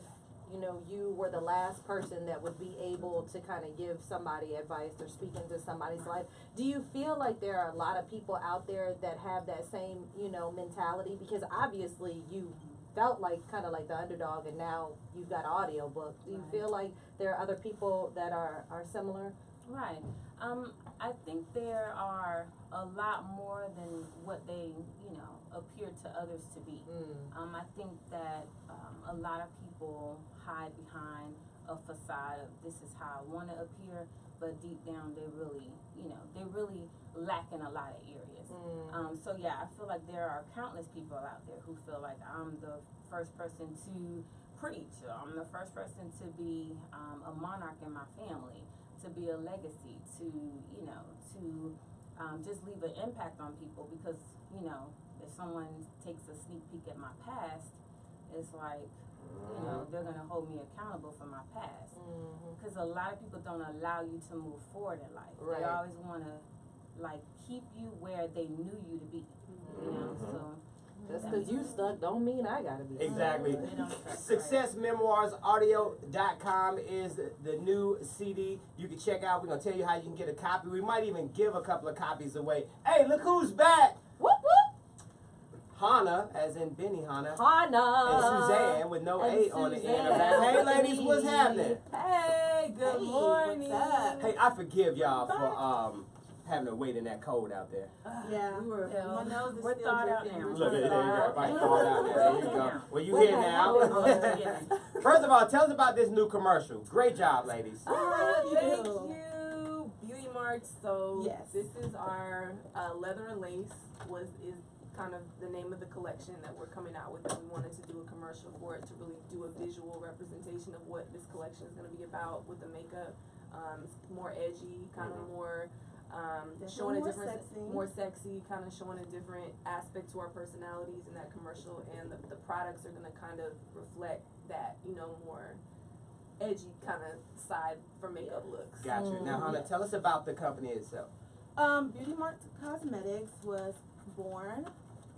you know, you were the last person that would be able to kind of give somebody advice or speak into somebody's life. Do you feel like there are a lot of people out there that have that same, you know, mentality? Because obviously you felt like kind of like the underdog, and now you've got an audio book. Do you feel like there are other people that are similar? Right. I think there are a lot more than what they, you know, appear to others to be. I think that a lot of people hide behind a facade of this is how I want to appear, but deep down they really, you know, they really lack in a lot of areas. So yeah, I feel like there are countless people out there who feel like I'm the first person to preach, or I'm the first person to be a monarch in my family, to be a legacy, to, you know, to just leave an impact on people, because, you know, if someone takes a sneak peek at my past, it's like, you know, they're going to hold me accountable for my past. Because a lot of people don't allow you to move forward in life. They always want to, like, keep you where they knew you to be, you know, so. Just because you stuck don't mean I gotta be. Exactly. SuccessMemoirsAudio.com is the new CD you can check out. We're going to tell you how you can get a copy. We might even give a couple of copies away. Hey, look who's back. Whoop, whoop. Hana, as in Benny Hana. Hana. And Suzanne with no A on the end of that. Hey, ladies, what's happening? Hey, good morning. What's up? Hey, I forgive y'all for having to wait in that cold out there? Yeah. We were, Yeah. my nose is We're still thawed out dripping. now. We're Look at trying it, to there you go. thaw out. Everybody thawed out there. There you go. Well, you here now. Oh, yeah. First of all, tell us about this new commercial. Great job, ladies. Thank you, Beauty Marks. So Yes. this is our leather and lace is kind of the name of the collection that we're coming out with, and we wanted to do a commercial for it to really do a visual representation of what this collection is going to be about with the makeup. It's more edgy, kind of more showing a more different, sexy. more sexy, kind of showing a different aspect to our personalities in that commercial, and the products are going to kind of reflect that, you know, more edgy kind of side for makeup looks. Gotcha. Now, Hana, tell us about the company itself. Beauty Mark Cosmetics was born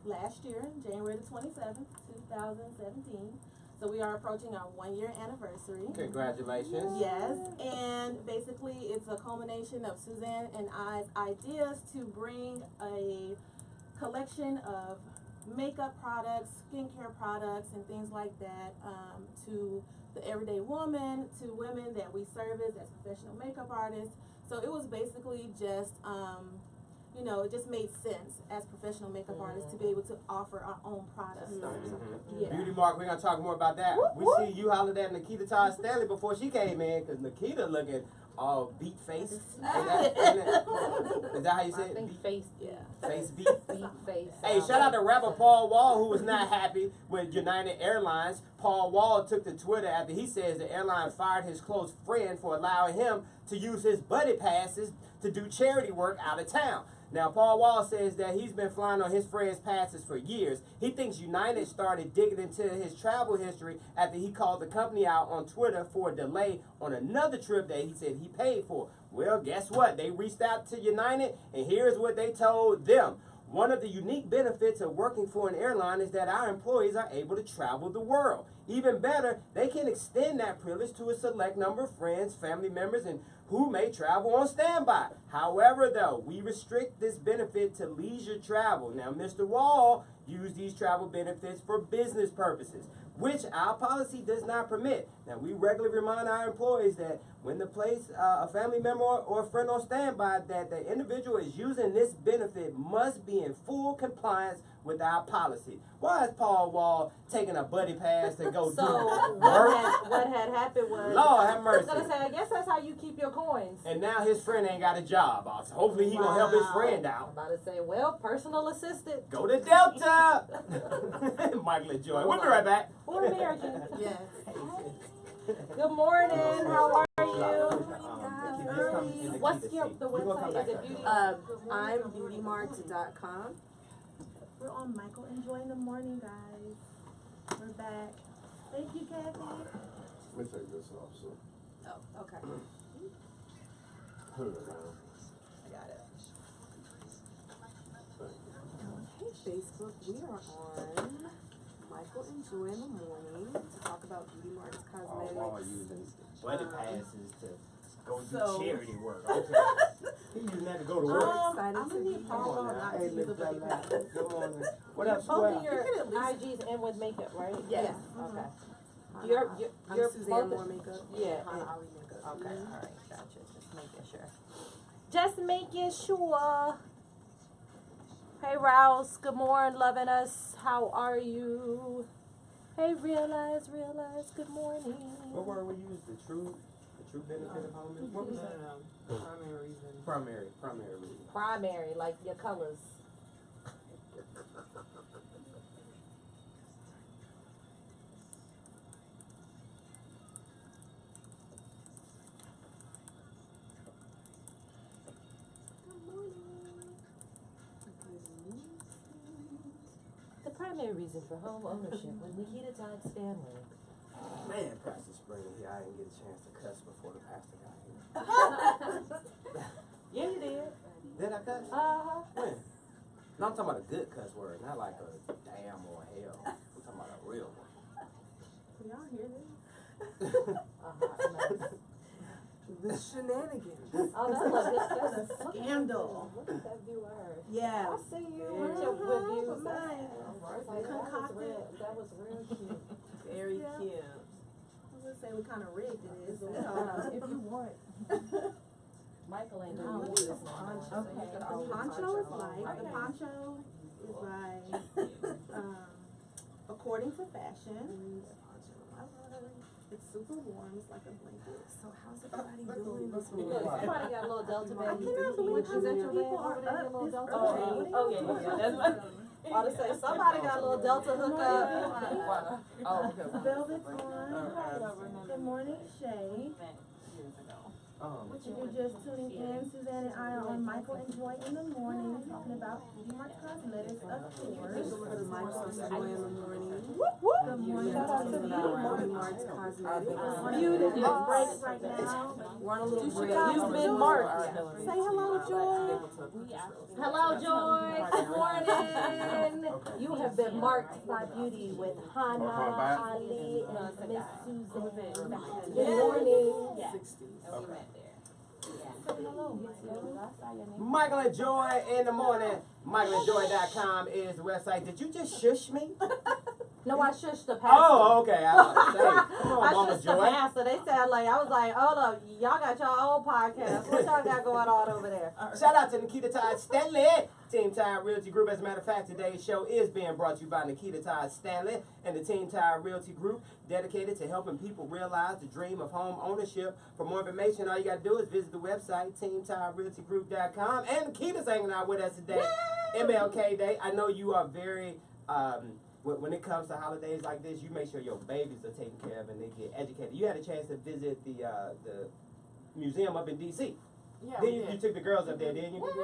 last year, January the 27th, 2017. So we are approaching our 1-year anniversary. Congratulations. Yes, and basically it's a culmination of Suzanne and I's ideas to bring a collection of makeup products, skincare products, and things like that to the everyday woman, to women that we service as professional makeup artists. So it was basically just, you know, it just made sense as professional makeup artists to be able to offer our own products. Yeah. Beauty Mark, we're going to talk more about that. We see you hollered at Nikita Todd-Stanley before she came in, because Nikita looking all beat face. Is that how you say I it? think face, Face beat. beat face. Hey, shout out to rapper Paul Wall, who was not happy with United Airlines. Paul Wall took to Twitter after he says the airline fired his close friend for allowing him to use his buddy passes to do charity work out of town. Now, Paul Wall says that he's been flying on his friend's passes for years. He thinks United started digging into his travel history after he called the company out on Twitter for a delay on another trip that he said he paid for. Well, guess what? They reached out to United, and here's what they told them. One of the unique benefits of working for an airline is that our employees are able to travel the world. Even better, they can extend that privilege to a select number of friends, family members, and who may travel on standby. However, though, we restrict this benefit to leisure travel. Now, Mr. Wall used these travel benefits for business purposes, which our policy does not permit. Now, we regularly remind our employees that when they place a family member or a friend on standby, that the individual is using this benefit must be in full compliance with our policy. Why is Paul Wall taking a buddy pass to go So do what had happened was, Lord have I mercy. was gonna say, I guess that's how you keep your coins. And now his friend ain't got a job. So hopefully he gonna help his friend I'm out. about to say, well, personal assistant. Go to Delta. Michael and Joi. We'll be right back. Or American. Yes. Good morning. How are you? What's Nikita your seat. the You gonna come website? back Is it up beauty? there. I'm beautymarks.com. We're on Michael and Joi in the morning, guys. We're back. Thank you, Kathy. Let me take this off, so. Oh, okay. Put it around. I got it. Thank you. Hey, Facebook, we are on Michael and Joi in the morning to talk about Beauty Marks Cosmetics. Wall using buddy passes to go do So- charity work. Okay. He using that to go to work. Excited I'm to gonna be need here. Paul Wall not to Hey, use a Miss buddy Bella. pass. Good morning. What up, Both Square? of your You can at least- IGs and with makeup, right? Yes. Okay. I'm You're Suzanne both- Mohr makeup. Yeah. Hana Ali makeup. Okay, all right, gotcha. Just making sure. Just making sure. Hey, Rouse. Good morning, loving us. How are you? Hey, realize. Good morning. What word we use? The true benefit of home. What was that? Primary reason. Primary reason. Primary, like your colors. The primary reason for home ownership with Nikita Todd-Stanley. Man, Pastor Sabrina here. I didn't get a chance to cuss before the pastor got here. Yeah, you did. Did I cuss? When? No, I'm talking about a good cuss word, not like a damn or hell. I'm talking about a real one. Can y'all hear this? The shenanigans. Oh, that's a Scandal. Look at that viewer. Yeah. I see you with your reviews. Mine. Concocted. That was real cute. Very Yeah. cute. I was gonna say what kind of rigged it is, but we don't know. If you want. Michael ain't Oh, doing what's this the one. poncho? Okay, the poncho is like, the poncho is by, According to Fashion. It's super warm, it's like a blanket. So how's everybody doing this morning? Somebody got a little Delta I baby. cannot believe how Is that many your people bag are over there, your up little this Delta early. baby? What are Oh, you yeah, doing? yeah, that's my. Ought to say, somebody got a little Delta hookup. Oh, okay. Velvet's on. Good morning, Shay. Years ago. If you're just tuning in, Suzanne and I are on Michael and Joi in the morning, talking about Mohr Cosmetics, of course. Michael and Joi in the morning. Good morning. Shout out to Mohr Cosmetics. Beauty break right now. We're on a little break. You've been marked. Say hello, Joy. Hello, Joy. Good morning. You have been marked by beauty with Hana, Ali, and Miss Suzanne. Good morning. Say hello, Miss Suzanne. I saw your name. Michael and Joi in the morning. MichaelandJoi.com is the website. Did you just shush me? No, I shushed the pastor. Oh, okay. I was about to say, come on, I Mama shushed the Joy. pastor. They sound like, I was like, hold up, y'all got your own podcast. What y'all got going on over there? Shout out to Nikita Todd-Stanley, Team Tide Realty Group. As a matter of fact, today's show is being brought to you by Nikita Todd-Stanley and the Team Tide Realty Group, dedicated to helping people realize the dream of home ownership. For more information, all you got to do is visit the website, teamtiderealtygroup.com. And Nikita's hanging out with us today. MLK Day. I know you are very... when it comes to holidays like this, you make sure your babies are taken care of and they get educated. You had a chance to visit the museum up in D.C. Yeah, Then you took the girls up there, didn't you? We did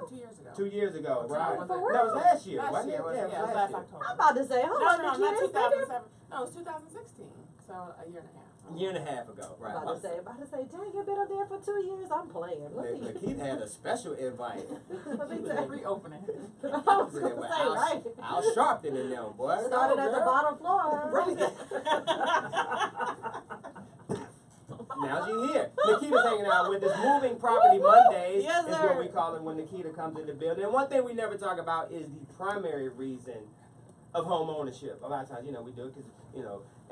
2 years ago. 2 years ago, right? Was That it? was last year, Last wasn't year it? was, Yeah, it yeah, was last last year. October. I'm about to say, hold No, on, not Nikita, 2007. No, it was 2016. So a year and a half. A year and a half ago, right? I'm about to say, dang, you've been up there for 2 years. I'm playing. Look at you. Nikita had a special invite. Let me It was tell a you. reopening. I was gonna say, right. Al Sharpton in them, boy. Started at the bottom floor. Now she's here. Nikita's hanging out with us. Moving Property Mondays Yes, is sir. what we call it when Nikita comes in the building. And one thing we never talk about is the primary reason of home ownership. A lot of times, we do it because,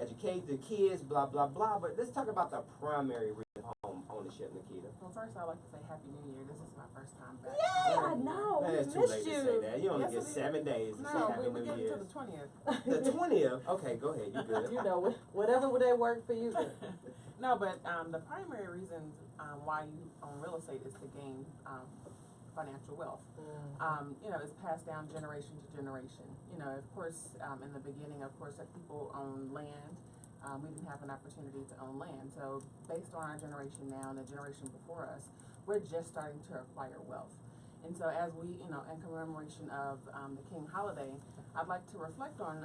educate the kids, blah, blah, blah. But let's talk about the primary reason of home ownership, Nikita. Well, first I'd like to say Happy New Year. This is my first time back. Yeah, I know. Man, We it's too missed late you. to say that. You only Yes, get it is. 7 days to say No, Happy we New get Year. to the 20th. The 20th? Okay, go ahead. You good. You know, whatever would they work for you. No, but the primary reason why you own real estate is to gain financial wealth. It's passed down generation to generation. Of course, in the beginning, of course, that people own land. We didn't have an opportunity to own land. So based on our generation now and the generation before us, we're just starting to acquire wealth. And so as we, in commemoration of the King holiday, I'd like to reflect on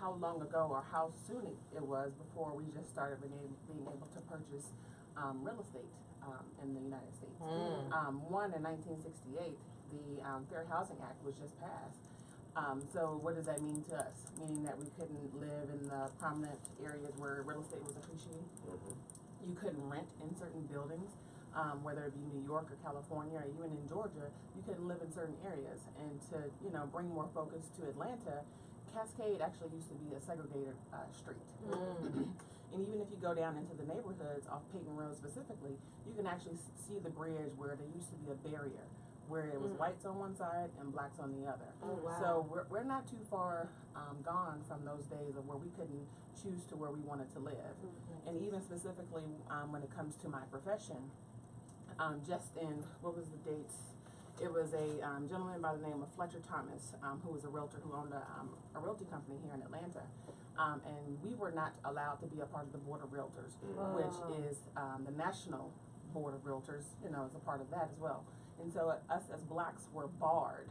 how long ago or how soon it was before we just started being able to purchase real estate in the United States. One, in 1968, the Fair Housing Act was just passed. So what does that mean to us? Meaning that we couldn't live in the prominent areas where real estate was appreciating. You couldn't rent in certain buildings, whether it be New York or California or even in Georgia. You couldn't live in certain areas. And to bring more focus to Atlanta, Cascade actually used to be a segregated street. And even if you go down into the neighborhoods off Peyton Road specifically, you can actually see the bridge where there used to be a barrier, where it was whites on one side and blacks on the other. Oh, wow. So we're not too far gone from those days of where we couldn't choose to where we wanted to live. And even specifically when it comes to my profession, just in, what was the dates? It was a gentleman by the name of Fletcher Thomas, who was a realtor who owned a realty company here in Atlanta. And we were not allowed to be a part of the Board of Realtors, which is the National Board of Realtors, is a part of that as well. And so us as blacks were barred,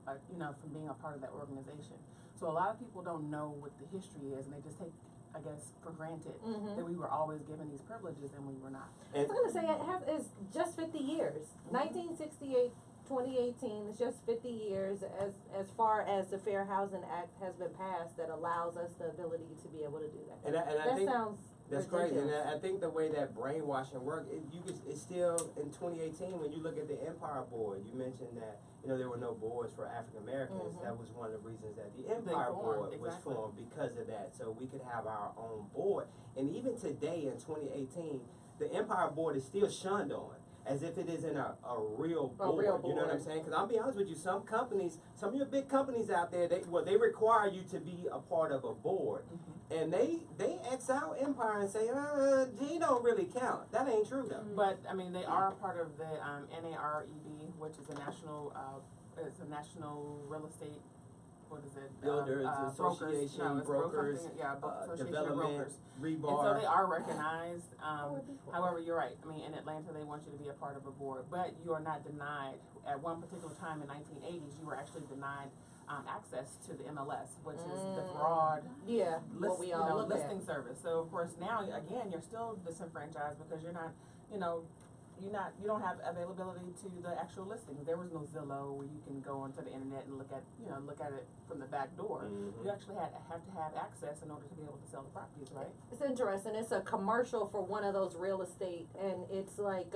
from being a part of that organization. So a lot of people don't know what the history is, and they just take, I guess, for granted that we were always given these privileges and we were not. I was going to say, it's just 50 years. 1968, 2018, it's just 50 years as far as the Fair Housing Act has been passed that allows us the ability to be able to do that. And I That think sounds that's crazy. And ridiculous. I think the way that brainwashing works, it's still in 2018 when you look at the Empire Board. You mentioned that there were no boards for African Americans. That was one of the reasons that the Empire Board was formed, because of that. So we could have our own board. And even today in 2018, the Empire Board is still shunned on. as if it isn't a real board. You know what I'm saying? Because I'll be honest with you, some companies, some of your big companies out there, they require you to be a part of a board. And they X out Empire and say, G don't really count. That ain't true though. But I mean, they are part of the NAREB, which is a national real estate. What is it? Builders Association, brokers, development, brokers. rebar. And so they are recognized. However, you're right. I mean, in Atlanta, they want you to be a part of a board, but you are not denied. At one particular time in 1980s, you were actually denied access to the MLS, which is the broad listing service. So of course now again you're still disenfranchised because you're not, you don't have availability to the actual listings. There was no Zillow where you can go onto the internet and look at it from the back door. You actually have to have access in order to be able to sell the properties, right? It's interesting. It's a commercial for one of those real estate, and it's like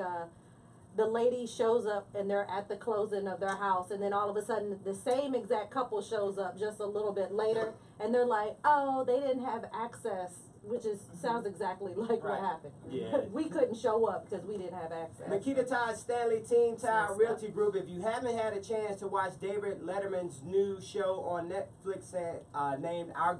the lady shows up and they're at the closing of their house, and then all of a sudden the same exact couple shows up just a little bit later, and they're like, oh, they didn't have access, which is sounds exactly like what happened. Yeah. We couldn't show up because we didn't have access. Nikita, Todd-Stanley, Team Todd Realty Group. If you haven't had a chance to watch David Letterman's new show on Netflix named Our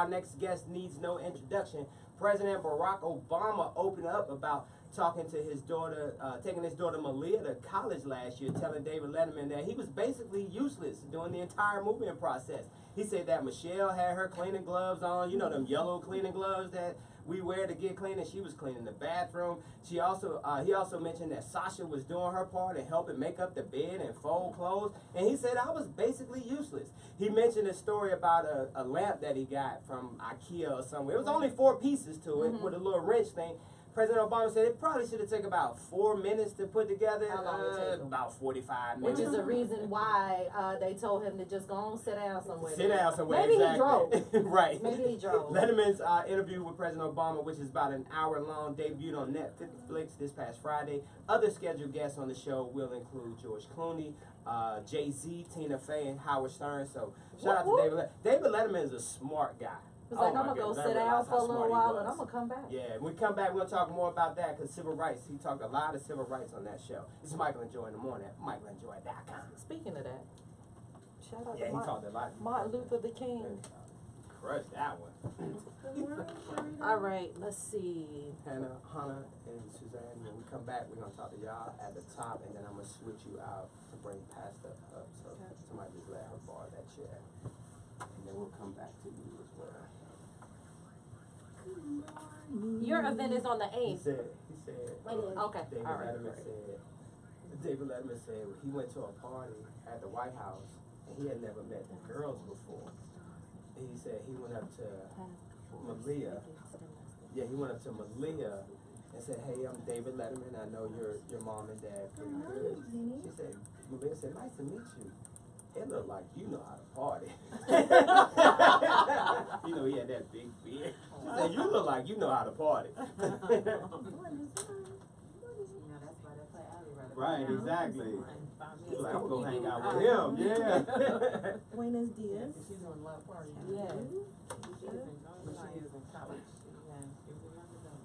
Next Guest Needs No Introduction, President Barack Obama opened up about talking to his daughter, taking his daughter Malia to college last year, telling David Letterman that he was basically useless during the entire moving process. He said that Michelle had her cleaning gloves on, you know, them yellow cleaning gloves that we wear to get clean, and she was cleaning the bathroom. He also mentioned that Sasha was doing her part and helping make up the bed and fold clothes, and he said I was basically useless. He mentioned a story about a lamp that he got from IKEA or somewhere. It was only 4 pieces to it with a little wrench thing. President Obama said it probably should have taken about 4 minutes to put together. How long did it take him? About 45 minutes. Which is the reason why they told him to just go on sit down somewhere. Sit down somewhere. Maybe exactly. he drove. Right. Maybe he drove. Letterman's interview with President Obama, which is about an hour long, debuted on Netflix this past Friday. Other scheduled guests on the show will include George Clooney, Jay-Z, Tina Fey, and Howard Stern. So shout out to David. David Letterman is a smart guy. It's like, I'm going to go sit down for a little while and I'm going to come back. Yeah, when we come back, we're going to talk more about that because civil rights, he talked a lot of civil rights on that show. This is Michael and Joi in the morning at michaelandjoi.com. Speaking of that, shout out he talked a lot. Martin Luther the King. Crushed that one. All right, let's see. Hana and Suzanne, when we come back, we're going to talk to y'all at the top, and then I'm going to switch you out to bring Pastor up. So somebody just let her borrow that chair. And then we'll come back to you as well. Your event is on the 8th. He said, okay. David Letterman said he went to a party at the White House and he had never met the girls before. And he said he went up to Malia. Yeah, he went up to Malia and said, hey, I'm David Letterman. I know your mom and dad pretty good. She said, Malia said, nice to meet you. It looked like you know how to party. You know, he had that big beard. She said, you look like you know how to party. Right, exactly. She's like, I'm going to hang out with him, yeah. Buenos dias. She's doing a lot of parties. Yeah. She is in college.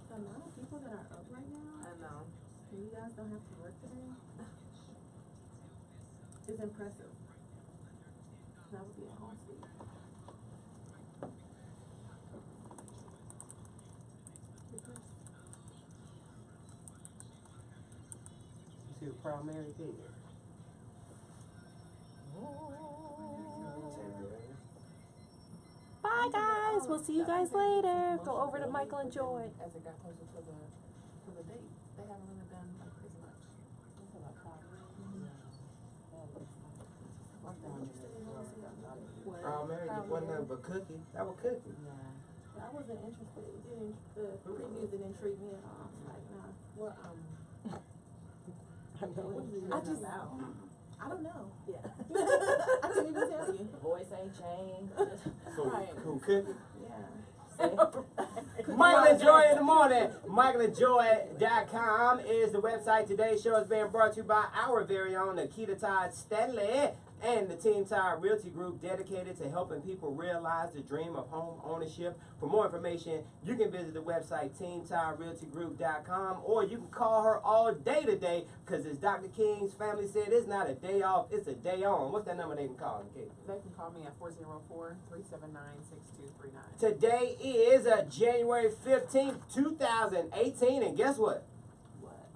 The amount of people that are up right now, I know. and you guys don't have to work today, is impressive. That would be a home sleep. You see what Proud Mary did? Bye, guys. We'll see you guys later. Go over to Michael and Joi. As it got closer to the date, they haven't really done like as much. It's about 5 years. Proud Mary just wasn't nothing but cookie. That was cookie. Yeah. I wasn't interested. The previews didn't intrigue me at all. Like, nah. Well, I don't know. Yeah. I couldn't even tell you. Voice ain't changed. Cool cookie. Yeah. Michael and Joi in the morning. michaelandjoi.com is the website. Today's show is being brought to you by our very own Nikita Todd-Stanley. and the Team Tower Realty Group, dedicated to helping people realize the dream of home ownership. For more information, you can visit the website teamtowerrealtygroup.com, or you can call her all day today, because as Dr. King's family said, it's not a day off, it's a day on. What's that number they can call, Nikita? They can call me at 404-379-6239. Today is January 15th, 2018, and guess what?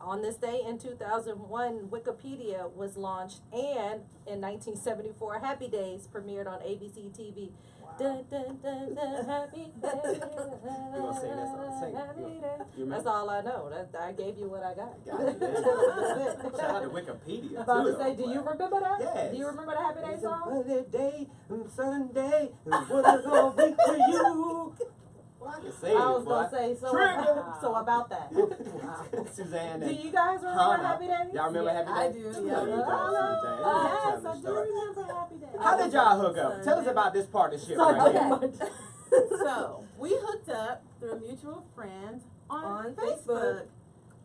On this day in 2001, Wikipedia was launched, and in 1974, Happy Days premiered on ABC TV. Wow. Dun, dun, dun, dun, happy day. You gonna sing that song? Sing it. Happy day. You That's remember? all I know. I gave you what I got. Got it. That's it. Shout out to Wikipedia, I'm about too, to say, though, do you but- remember that? Yes. Do you remember the Happy Day It's song? another day, Sunday, and what is gonna be for you? Well, I can sing I was it, gonna boy. say, Trigger. so about that. Suzanne Do and you guys remember Hana. Happy Days? Y'all remember Happy I Days? do, No, yeah. you don't, Suzanne. Yes, Tell I the do story. remember Happy Day. How did y'all hook up? Tell us about this partnership So right okay. here. So, we hooked up through a mutual friend on Facebook. Facebook.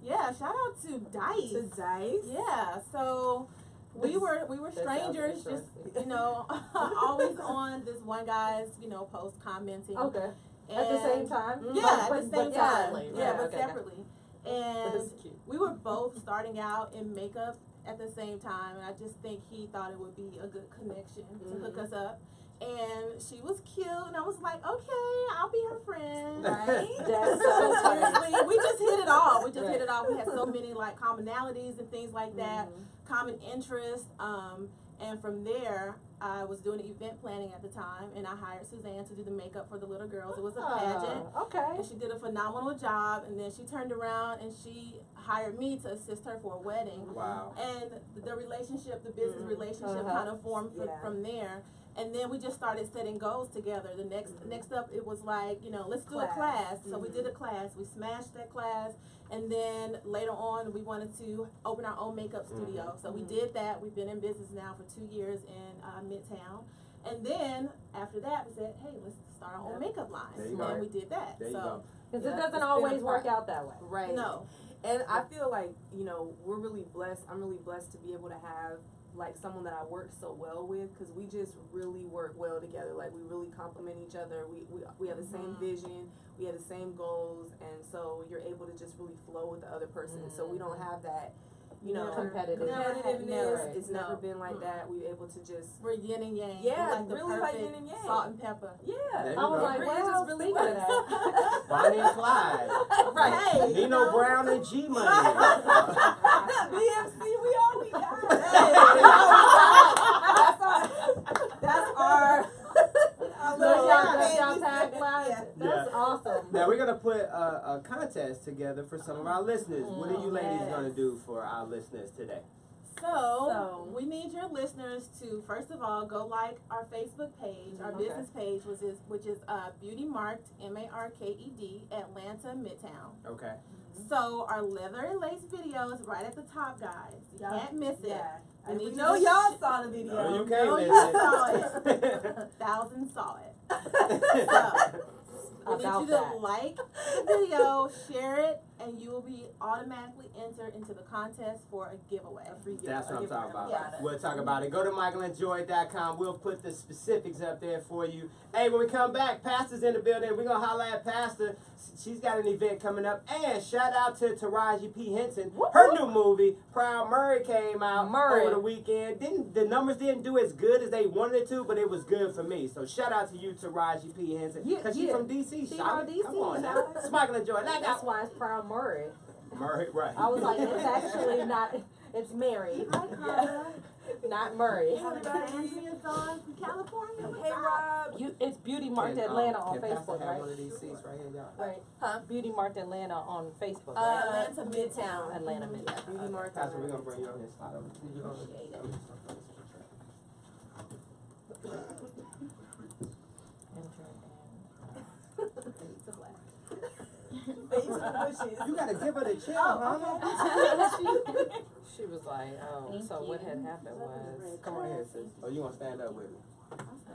Yeah, shout out to Dice. To Dice. Yeah, so we were That sounds strangers, just always on this one guy's post commenting. Okay. At the same time? Yeah, But- at the but same time. separately. Yeah, Right, but okay, separately. And That's cute. we were both starting out in makeup at the same time, and I just think he thought it would be a good connection to hook us up. And she was cute, and I was like, okay, I'll be her friend, right? That's So so funny. seriously, we just hit it off. We just hit it off. We had so many commonalities and things like that, common interests. And from there, I was doing event planning at the time, and I hired Suzanne to do the makeup for the little girls. It was a pageant. Okay. And she did a phenomenal job, and then she turned around and she hired me to assist her for a wedding. Wow. And the relationship, the business relationship kind of formed from there. And then we just started setting goals together. The next up, it was like, let's do a class. So we did a class. We smashed that class. And then later on, we wanted to open our own makeup studio. So we did that. We've been in business now for 2 years in Midtown. And then after that, we said, hey, let's start our own makeup line. There you go. And we did that. There you go. Because Yeah, it doesn't it's always been a work part. out that way. Right. No. And I feel like, we're really blessed. I'm really blessed to be able to have someone that I work so well with, because we just really work well together. We really complement each other. We have the same vision. We have the same goals, and so you're able to just really flow with the other person. So we don't have that, competitiveness. It's never been like that. We're able to just We're yin and yang. Yeah, We're like the really perfect like yin and yang. salt and pepper. There yeah. you I was go. like, It well, just really speaking of works. that. Bonnie and Clyde. Right. Nino Brown and G Money. BMC, we all we got. That's our That's y'all tagline. Yeah. That's awesome. Now we're gonna put a contest together for some of our listeners. What are you ladies Yes. gonna do for our listeners today? So we need your listeners to first of all go like our Facebook page, our business page, which is Beauty Marked MARKED Atlanta Midtown. Okay. So our leather and lace video is right at the top, guys. You can't miss it. Yeah. I And need we you know to y'all saw the video. No, you No, can't you miss saw it. Thousands saw it. So we need About you to that. like the video, share it, and you will be automatically entered into the contest for a giveaway. A free giveaway. That's what I'm talking about. Yeah. We'll talk about it. Go to michaelandjoi.com. We'll put the specifics up there for you. Hey, when we come back, Pastor's in the building. We're going to holler at Pastor. She's got an event coming up. And shout out to Taraji P. Henson. Her new movie, Proud Murray, came out over the weekend. The numbers didn't do as good as they wanted it to, but it was good for me. So shout out to you, Taraji P. Henson. Because she's from D.C. She Shout from D.C., Come on now. shout out. It's Michael and Joi. That's why it's Proud Murray. Murray, right. I was like, it's actually not, it's Mary, not Murray. Andrea's on from California. Hey, Rob. It's Beauty Marked Atlanta on can Pastor Facebook, have right? one of these seats right here, y'all? Right. Huh? Beauty Marked Atlanta on Facebook, right? Atlanta Midtown. Atlanta Midtown. Beauty Mark. Pastor, we're going to bring you on this spot over to you. You got to give her the chair, huh? She was like, oh, so what had happened was. Come on here, sis. Oh, you want to stand up with me?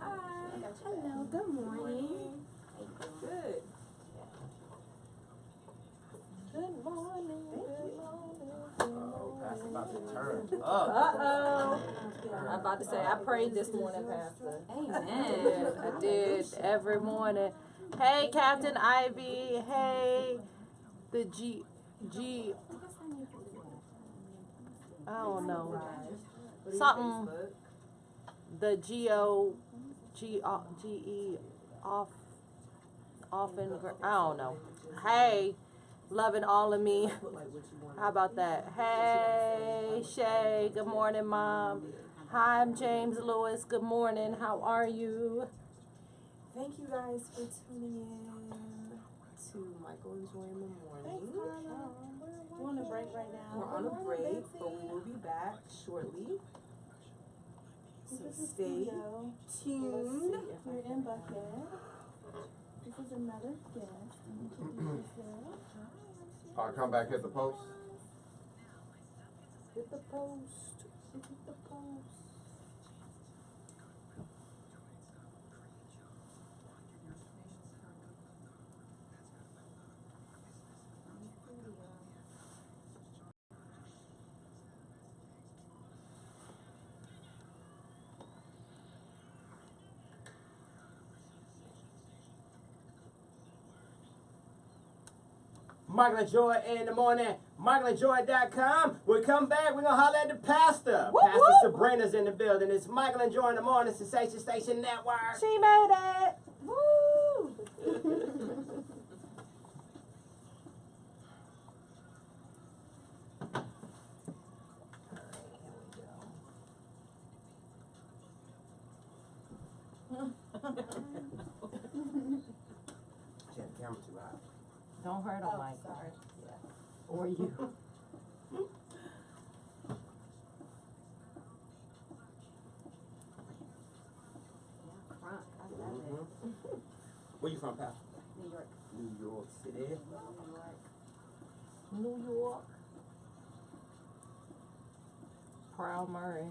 Hello, good morning. Good. Good morning, good morning. Oh, Pastor About to turn up. Uh-oh. I'm about to say, I prayed this morning, Pastor. Amen. I did every morning. Hey, Captain Ivy. Hey, the I don't know. Something, the G-E often, I don't know. Hey, loving all of me. How about that? Hey, Shay. Good morning, Mom. Hi, I'm James Lewis. Good morning. How are you? Thank you guys for tuning in to Michael and Joi in the morning. We're on a break right now. We're on a break, but we will be back shortly. So stay tuned. We're in Buckhead. This is another guest. Introduce yourself. I'll come back hit the post. Hit the post. Hit the post. Michael and Joi in the morning. MichaelandJoi.com. We come back. We're going to holler at the pastor. Whoop, Pastor whoop. Sabrina's in the building. It's Michael and Joi in the morning. Sensation Station Network. She made it. Woo! She had the camera too high. Don't hurt him, Mike. Sorry. Or you. Where you from, Pastor? New York. New York City. New York. Proud Murray.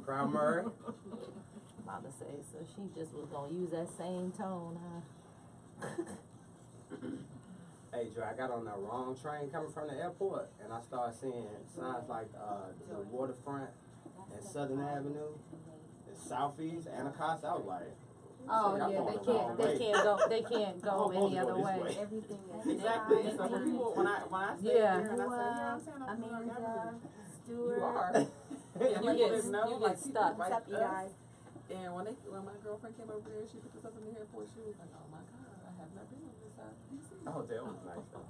Proud Murray. About to say, so she just was gonna use that same tone, huh? Hey, Joe, I got on the wrong train coming from the airport, and I started seeing signs like the waterfront and Southern Avenue, and Southeast, Anacostia. I was like, Oh shit, I'm yeah, going the wrong way. they can't go I'm supposed any to other this way. Everything is Exactly. So when people, when I say Yeah. here and I say, yeah, I'm saying I'm from New York, Amanda, you Stewart. are. You And people get- didn't know, you like, get people stuck. like What's up, you us. guys? And when my girlfriend came over here, she picked us up in the airport. She was like, "Oh my God, I have not been on this side of DC." Oh, that was nice though.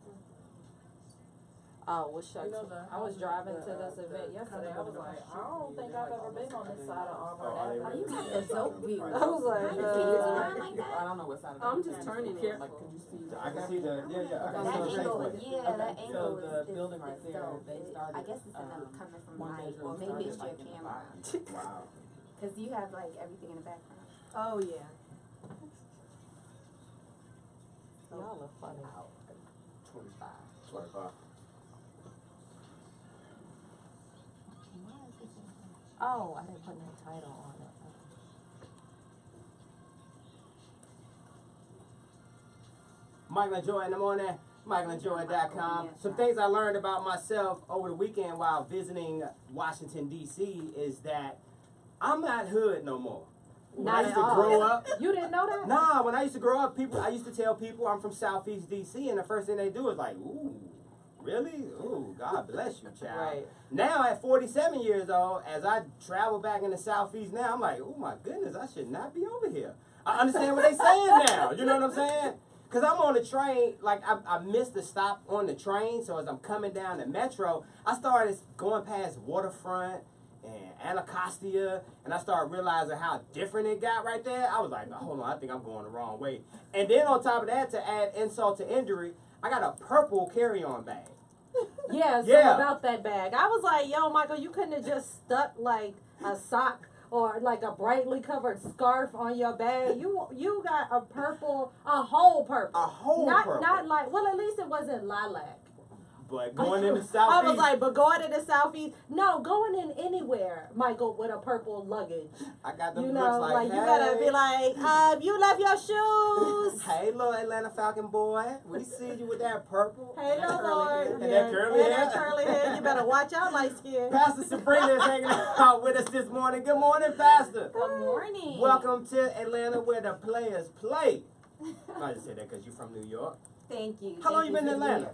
Oh, well, shucks. You know the I was houses, driving the, to this the event yesterday. I was condos like, in the I don't think street, I've they're ever like been on this side of Auburn. Oh, are they Avenue. really? You got the dope view. Right. I was like, Can you turn like that? I don't know what side of I'm the just building turning it's it. Like, can you see? I can see the, yeah, I can That see the angle, Safeway. yeah, that Okay. angle So the is building right there, dope. they started, I guess it's coming from one light, bedroom or maybe it's started, your like, in the camera. Wow. Cause you have like everything in the background. Oh yeah. Y'all are funny. 25. Oh, I didn't put no title on it. Michael and Joi in the morning. MichaelandJoi.com. Some things I learned about myself over the weekend while visiting Washington, D.C. is that I'm not hood no more. When I Not used at to all. grow up, You didn't know that? nah, when I used to grow up, I used to tell people I'm from Southeast D.C. and the first thing they do is like, ooh, really? Ooh, God bless you, child. Right. Now at 47 years old, as I travel back in the Southeast now, I'm like, oh my goodness, I should not be over here. I understand what they're saying now. You know what I'm saying? Because I'm on the train, like I missed the stop on the train, so as I'm coming down the metro, I started going past Waterfront and Anacostia, and I started realizing how different it got right there. I was like, no, hold on, I think I'm going the wrong way. And then on top of that, to add insult to injury, I got a purple carry-on bag. Yeah, so Yeah. about that bag. I was like, yo, Michael, you couldn't have just stuck like a sock or like a brightly covered scarf on your bag. You got a whole purple. A whole not purple. Not like, well, at least it wasn't lilac. But going in the I southeast. was like, but going in the southeast, no, going in anywhere, Michael, with a purple luggage. I got them You looks know, like, you hey. gotta be like, you left your shoes. Hey, little Atlanta Falcon boy, we see you with that purple. Hey, and that little curly hair. boy. And that curly And hair. that curly hair. You better watch out, light skin. Pastor Sabrina is hanging out with us this morning. Good morning, Pastor. Good morning. Welcome to Atlanta where the players play. I just said that because you're from New York. Thank you. How long you been in Atlanta?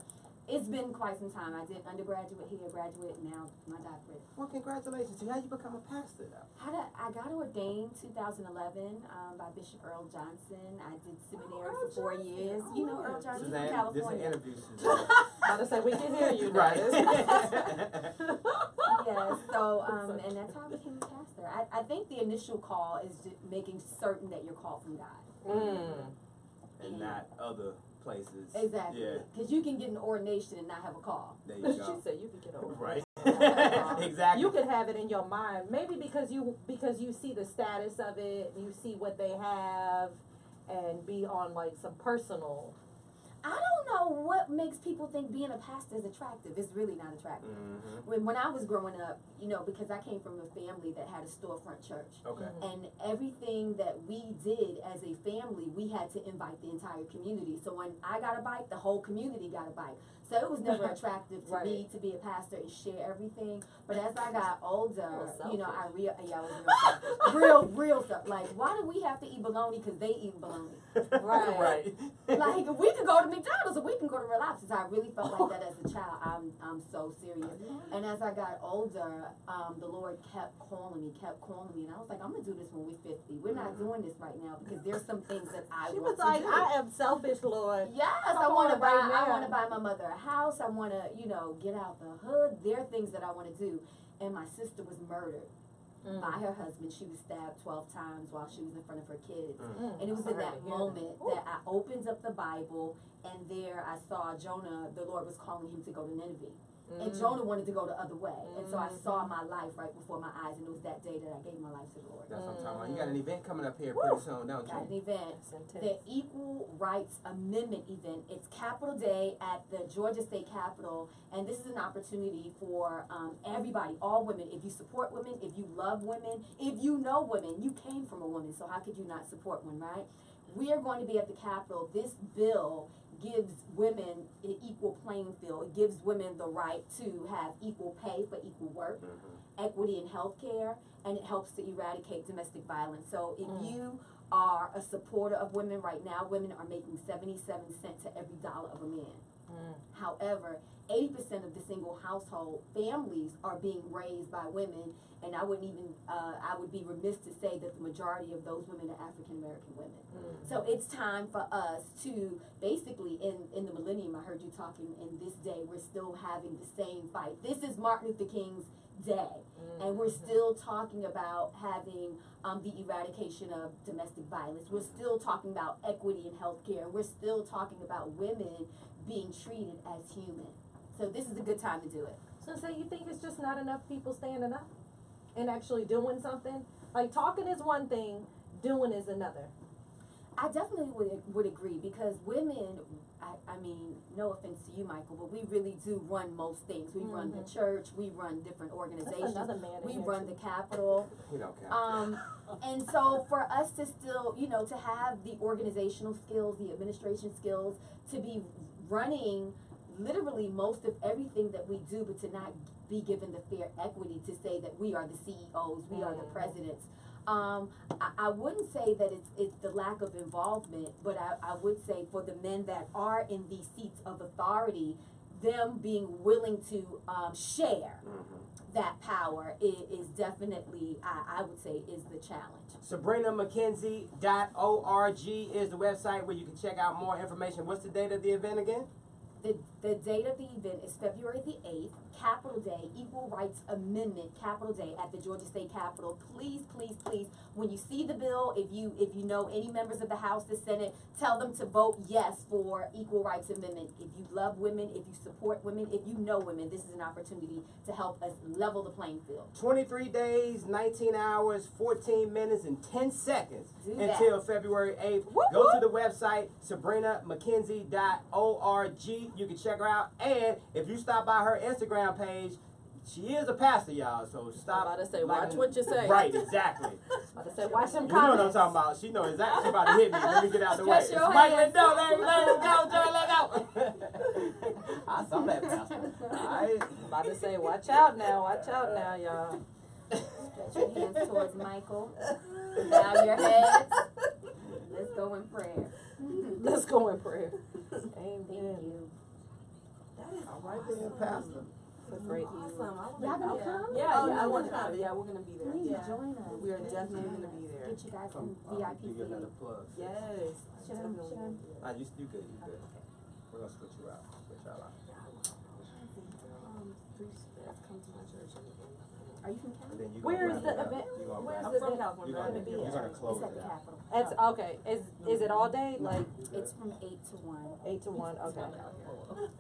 It's been quite some time. I did undergraduate here, graduate, and now my doctorate. Well, congratulations. How you become a pastor, though? I got ordained 2011 by Bishop Earl Johnson. I did seminary for 4 years. You know Earl Johnson from Suzanne, this is an California. interview, Suzanne. About to say, we can hear you, Right. Yes, so, and that's how I became a pastor. I think the initial call is just making certain that you're called from God. And not other places. Exactly. Yeah. Because you can get an ordination and not have a call. There you She go. said you could get over. Right. Um, Exactly. You could have it in your mind, maybe because you see the status of it, you see what they have, and be on like some personal. I don't know what makes people think being a pastor is attractive. It's really not attractive. Mm-hmm. When I was growing up, you know, because I came from a family that had a storefront church. Okay. And everything that we did as a family, we had to invite the entire community. So when I got a bike, the whole community got a bike. So it was never attractive to Right. me to be a pastor and share everything. But as I got older, Real you know, I selfish. was real stuff. Like, why do we have to eat bologna? Because they eat bologna. Right. Like, we could go to McDonald's or we can go to Real Lobsters. I really felt like that as a child. I'm so serious. And as I got older, the Lord kept calling me. And I was like, I'm going to do this when we're 50. We're not doing this right now because there's some things that I She want was like, to do. I am selfish, Lord. Yes, Come I want to on, buy. right I now. want to buy my mother a house. I want to, you know, get out the hood. There are things that I want to do. And my sister was murdered by her husband. She was stabbed 12 times while she was in front of her kids. And it was in that moment that I opened up the Bible, and there I saw Jonah. The Lord was calling him to go to Nineveh. And Jonah wanted to go the other way. And so I saw my life right before my eyes, and it was that day that I gave my life to the Lord. That's what I'm talking about. You got an event coming up here pretty soon, don't Got an you? event, the Equal Rights Amendment event. It's Capitol Day at the Georgia State Capitol, and this is an opportunity for everybody, all women. If you support women, if you love women, if you know women, you came from a woman, so how could you not support one, right? We are going to be at the Capitol. This bill gives women an equal playing field. It gives women the right to have equal pay for equal work, equity in health care, and it helps to eradicate domestic violence. So if you are a supporter of women right now, women are making 77 cents to every dollar of a man. However, 80% of the single household families are being raised by women, and I would be remiss to say that the majority of those women are African American women. So it's time for us to basically, in the millennium, I heard you talking, in this day, we're still having the same fight. This is Martin Luther King's day, and we're still talking about having the eradication of domestic violence. We're still talking about equity in healthcare. We're still talking about women being treated as human. So this is a good time to do it. So you think it's just not enough people standing up and actually doing something? Like, talking is one thing, doing is another. I definitely would agree, because women, I mean, no offense to you, Michael, but we really do run most things. We run the church, we run different organizations, That's another man in we here, run too. the Capitol. He don't count. And so for us to still, you know, to have the organizational skills, the administration skills, to be running literally most of everything that we do, but to not be given the fair equity to say that we are the CEOs, we are the presidents. I wouldn't say that it's the lack of involvement, but I would say for the men that are in these seats of authority, them being willing to share that power is definitely, I would say, is the challenge. Sabrina McKenzie.org is the website where you can check out more information. What's the date of the event again? The date of the event is February the 8th, Capitol Day, Equal Rights Amendment, Capitol Day at the Georgia State Capitol. Please, please, please, when you see the bill, if you know any members of the House, the Senate, tell them to vote yes for Equal Rights Amendment. If you love women, if you support women, if you know women, this is an opportunity to help us level the playing field. 23 days, 19 hours, 14 minutes, and 10 seconds until February 8th. Go to the website, SabrinaMcKenzie.org. you can check her out. And if you stop by her Instagram page, she is a pastor, y'all. So stop. I'm about to say, watch what you say. Right, exactly. About to say, watch them You know what I'm comments. talking about. She knows exactly. She about to hit me. Let me get out the way. Stretch your Michael hands. and Joi, let go, Joy, let go. I saw that, pastor. Alright. About to say, watch out now, y'all. Stretch your hands towards Michael. Bow your heads. Let's go in prayer. Let's go in prayer. Thank Amen. you. That is All right then, pastor. That's a great awesome. Y'all gonna come? Yeah, I want to come. Yeah, we're gonna be there. Please Yeah. join us. We are definitely gonna be there. Get you guys some Give VIP you another seating. plug. Yes. Should I? Nah, you good, you good. We're gonna switch you out. Switch y'all out. Are you from And Canada? then you Where gonna is wrap the it up. event? You gonna Where's wrap the it up. event? You're gonna close It's at it the out. Capitol. It's okay. Is it all day? Like It's from 8 to 1. 8 to 1? Okay.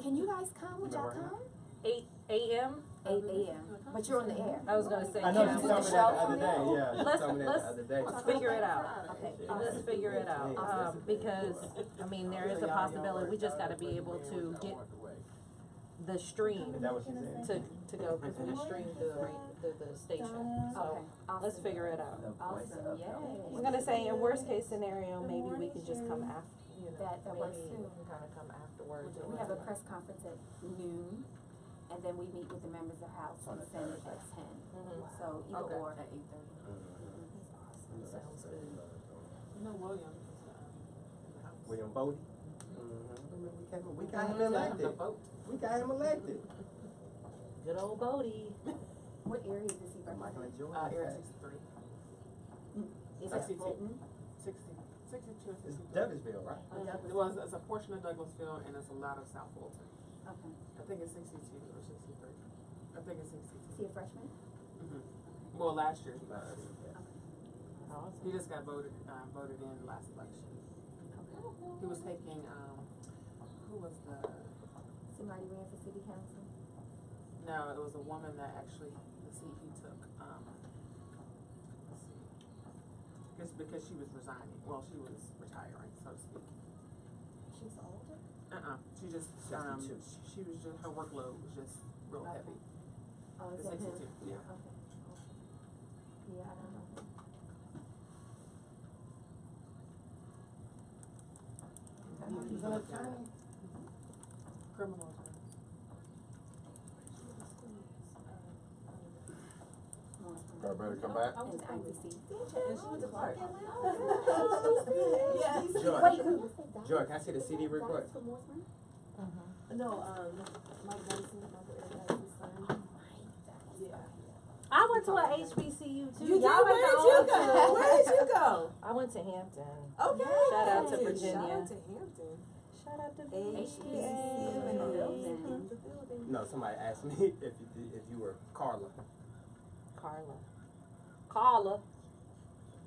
Can you guys come? Would y'all come? 8 a.m. 8 a.m. But you're on the air. I was gonna say. I know Can she you told do me the that show the other for day. me? Yeah, she told me that the other day. Let's figure it out. Okay. Let's figure it out. Because I mean, there is a possibility. We just got to be able to get the stream Is that what she said? to go because we stream through the station. So Okay. Awesome. let's figure it out. Awesome. Yay. I'm gonna say in worst case scenario, maybe we can just come after. You know, That works maybe too. we can kind of come afterwards. or We have a whatever. press conference at noon, and then we meet with the members of House and Senate at 10. So either Okay. or. At 8:30. Sounds good. You know William is in the house. William Bodie. We got him elected. We got him elected. Good old Bodie. What area is he from? Michael and Joi. Area 63. Is that 62. Fulton? 62 and It's 63. Douglasville, right? Well, it's a portion of Douglasville and it's a lot of South Fulton. Okay. I think it's 62 or 63. I think it's 62. Is he a freshman? Well, last year he was. Awesome. He just got voted in last election. He was taking, who was the, Somebody ran for city council? no, it was a woman that actually, the seat he took, let's see. Just because she was resigning, well, she was retiring, so to speak. She's older? She just, 62. she was just, her workload was just real heavy. Oh, is The that him? 62, yeah. Okay. Yeah, I don't know. He's an attorney. Criminal attorney. Everybody come back? And IBC. And she went to Clark. Yes. Joy. Wait, Joy, can I see the CD real quick? No, Mike Madison, everybody's son. Yeah. I went to a HBCU too. You did? Y'all Where went did to you all go? two. Where did you go? I went to Hampton. Okay. Shout out to Virginia. Shout out to Hampton. Shout out to HBCU in the building. No, somebody asked me if you were Carla. Carla.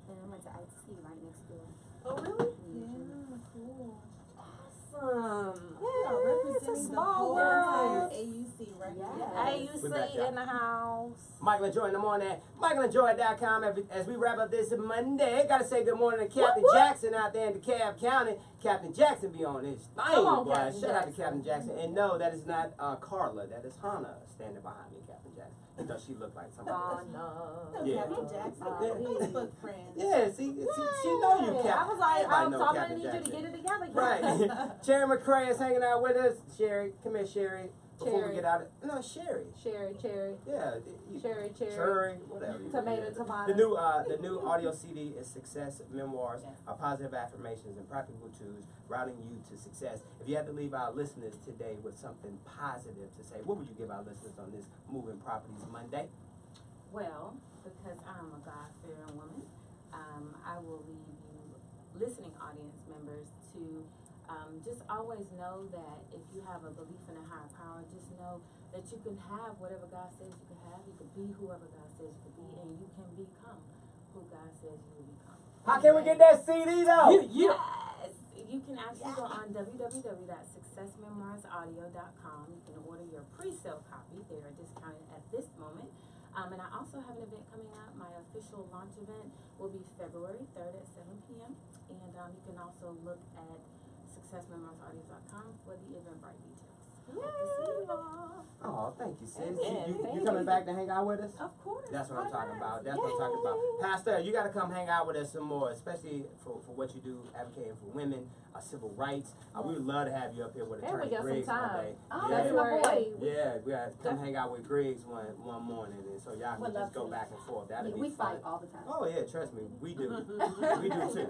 And I went to ITC right next door. Oh, really? Mhm. Cool. Awesome. Yeah, Representing it's a the small whole world. entire AUC right Yeah. here. We back, AUC y'all. in the house. Michael and Joi in the morning. MichaelandJoi.com. As we wrap up this Monday, gotta say good morning to Captain Jackson out there in DeKalb County. Captain Jackson be on his thing, Come on, boy. Captain Shout out to Jackson. Captain Jackson. And no, that is not Carla. That is Hana standing behind me, Captain Jackson. He thought she looked like somebody else. No. Yeah. Captain Jackson. Yeah. Facebook friend. Yeah, see, she know you, Captain. I was like, Everybody I'm know gonna Captain need you to Jackson. get it together. Right. Cherrie McRae is hanging out with us. Cherrie, come here, Cherrie. Before Cherrie. we get out of Cherrie. Cherrie. Yeah. Cherrie. Cherrie, whatever. Tomato. The new audio CD is Success Memoirs, Positive Affirmations and Practical Tools, routing you to success. If you had to leave our listeners today with something positive to say, what would you give our listeners on this Moving Properties Monday? Well, because I'm a God-fearing woman, I will leave you, listening audience members, to just always know that if you have a belief in a higher power, just know that you can have whatever God says you can have. You can be whoever God says you can be, and you can become who God says you will become. How can we get that CD though? Yes! You can actually go on www.successmemoirsaudio.com. You can order your pre-sale copy. They are discounted at this moment. And I also have an event coming up. My official launch event will be February 3rd at 7 p.m. And you can also look at successmemoirsaudio.com for the Eventbrite details. Oh, thank you, sis. Amen. You Thank coming you. back to hang out with us? Of course. That's what I'm why talking not? about. That's what I'm talking about. Pastor, you got to come hang out with us some more, especially for what you do advocating for women, civil rights. We would love to have you up here with And we Attorney got some Griggs one time. day. Oh, yeah. that's my boy. Yeah, we got to come hang out with Griggs one morning, and so y'all Would can love just go to. back and forth. That'd Yeah, be we fun. fight all the time. Oh yeah, trust me, we do. We do too.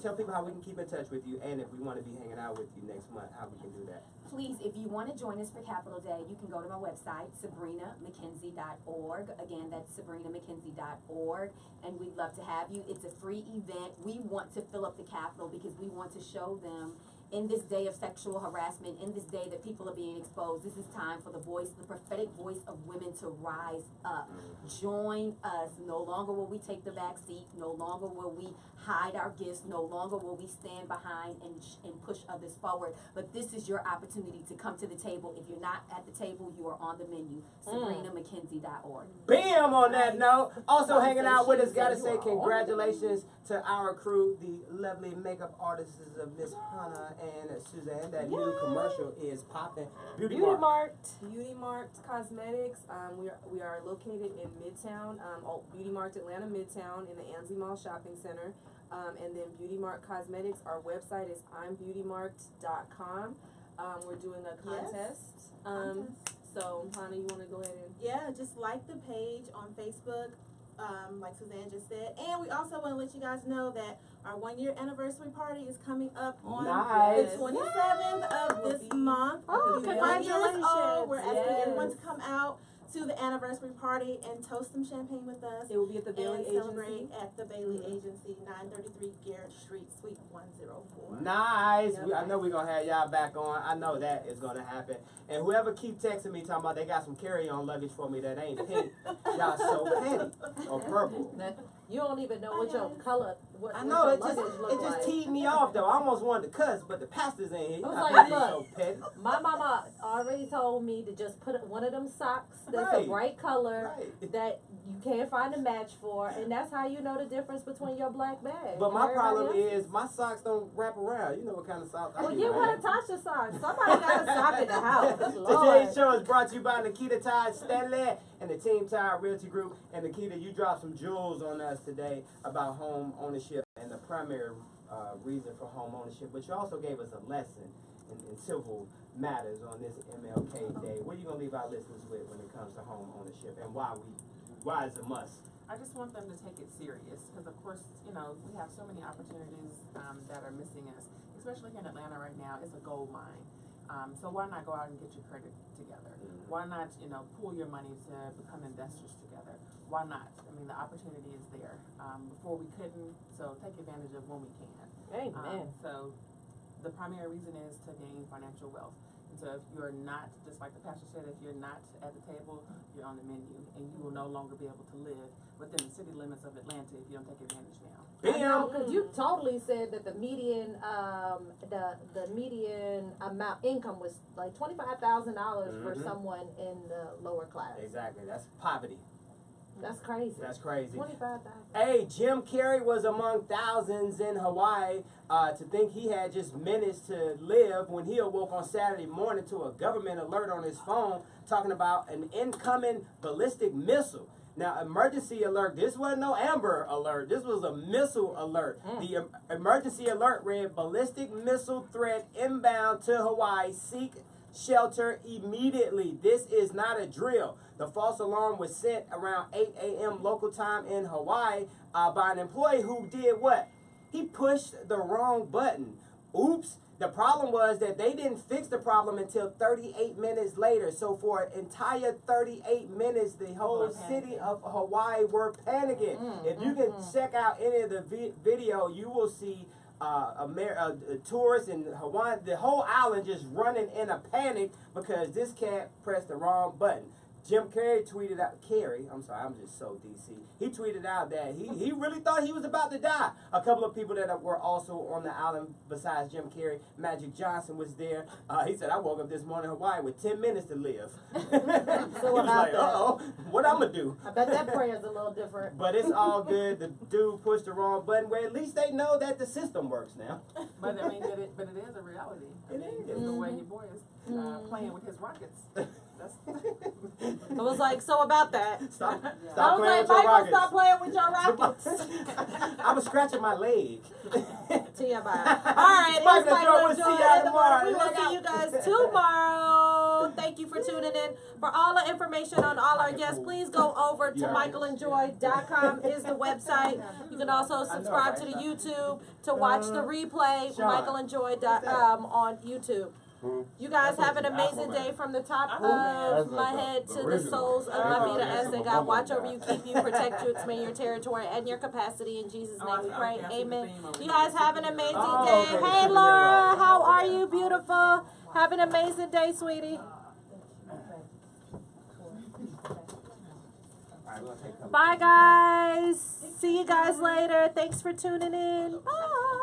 Tell people how we can keep in touch with you, and if we want to be hanging out with you next month, how we can do that. Please, if you want to join us for Capital Day, you can go to my website, sabrinamckenzie.org. Again, that's sabrinamckenzie.org, and we'd love to have you. It's a free event. We want to fill up the Capitol because we want to show them in this day of sexual harassment, in this day that people are being exposed, this is time for the voice, the prophetic voice of women to rise up. Join us. No longer will we take the back seat. No longer will we hide our gifts. No longer will we stand behind and push others forward. But this is your opportunity to come to the table. If you're not at the table, you are on the menu. SabrinaMcKenzie.org. Bam! On that note, also hanging out with us, gotta say congratulations to our crew, the lovely makeup artists of Miss Hana and Suzanne. That new commercial is popping. Beauty Mart. Beauty Mart Cosmetics. We are located in Midtown. Beauty Mart Atlanta Midtown in the Ansley Mall Shopping Center. And then Beauty Mart Cosmetics. Our website is imbeautymarkt.com. We're doing a contest. So Hana, you want to go ahead and? Yeah, just like the page on Facebook, like Suzanne just said. And we also want to let you guys know that our 1-year anniversary party is coming up on Nice. the 27th of this month. Oh, We'll be 1 year old. congratulations. We're asking everyone to come out to the anniversary party and toast some champagne with us. It will be at the Bailey and Agency. celebrate at the Bailey Agency, 933 Garrett Street, Suite 104. Nice. Yep. I know we're going to have y'all back on. I know that is going to happen. And whoever keep texting me talking about they got some carry-on luggage for me that ain't pink, y'all so petty. Or purple. You don't even know what your color, what I what know, your it just luggage look like. teed me off though. I almost wanted to cuss, but the pastor's in here. You I was not like, being so look. petty. My mama already told me to just put one of them socks that's Right. a bright color Right. that you can't find a match for, and that's how you know the difference between your black bag. But and my everybody problem else's. is my socks don't wrap around. You know what kind of socks I Well, use, get one right? of Tasha's socks. Somebody got a sock in the house. Today's Lord. show is brought to you by Nikita Todd-Stanley and the Team Tire Realty Group. And Nikita, you dropped some jewels on us today about home ownership and the primary reason for home ownership. But you also gave us a lesson in civil matters on this MLK Day. What are you going to leave our listeners with when it comes to home ownership and why it's a must? I just want them to take it serious because, of course, you know, we have so many opportunities that are missing us, especially here in Atlanta right now. It's a gold mine. So why not go out and get your credit together? Why not, you know, pool your money to become investors together? Why not? I mean, the opportunity is there. Before we couldn't, so take advantage of when we can. Amen. So the primary reason is to gain financial wealth. And so if you're not, just like the pastor said, if you're not at the table, you're on the menu, and you will no longer be able to live within the city limits of Atlanta if you don't take advantage now. I know, because you totally said that the median, the median amount income was like $25,000 for someone in the lower class. Exactly. That's poverty. That's crazy. That's crazy. 25,000. Hey, Jim Carrey was among thousands in Hawaii to think he had just minutes to live when he awoke on Saturday morning to a government alert on his phone talking about an incoming ballistic missile. Now, emergency alert, this wasn't no Amber alert. This was a missile alert. The emergency alert read, ballistic missile threat inbound to Hawaii. Seek shelter immediately. This is not a drill. The false alarm was sent around 8 a.m. local time in Hawaii by an employee who did what? He pushed the wrong button. Oops. The problem was that they didn't fix the problem until 38 minutes later. So for an entire 38 minutes, the whole city of Hawaii were panicking. If you can check out any of the video, you will see tourists in Hawaii, the whole island just running in a panic because this cat pressed the wrong button. Jim Carrey tweeted out, I'm sorry, I'm just so DC. He tweeted out that he really thought he was about to die. A couple of people that were also on the island besides Jim Carrey, Magic Johnson was there. He said, I woke up this morning in Hawaii with 10 minutes to live. So He was like, uh-oh, what I'm going to do? I bet that prayer's a little different. But it's all good. The dude pushed the wrong button, where at least they know that the system works now. But I mean, but it is a reality. It is. The way your boy is playing with his rockets. That's I was like, so about that. Stop I playing was with like, your Michael, rockets. stop playing with your rockets. I was scratching my leg. TMI. All right, it's Michael and Michael Joi, and we'll see Joi y'all in the morning. tomorrow. We will see you guys tomorrow. Thank you for tuning in. For all the information on all our guests, please go over to michaelandjoi.com is the website. You can also subscribe to the YouTube to watch the replay, michaelandjoi.com on YouTube. You guys have an amazing day from the top of my head to the soles of my feet. I ask that God watch over you, keep you, protect you, expand your territory and your capacity. In Jesus' name we pray. Amen. You guys have an amazing day. Hey, Laura, how are you? Beautiful. Have an amazing day, sweetie. Bye, guys. See you guys later. Thanks for tuning in. Bye.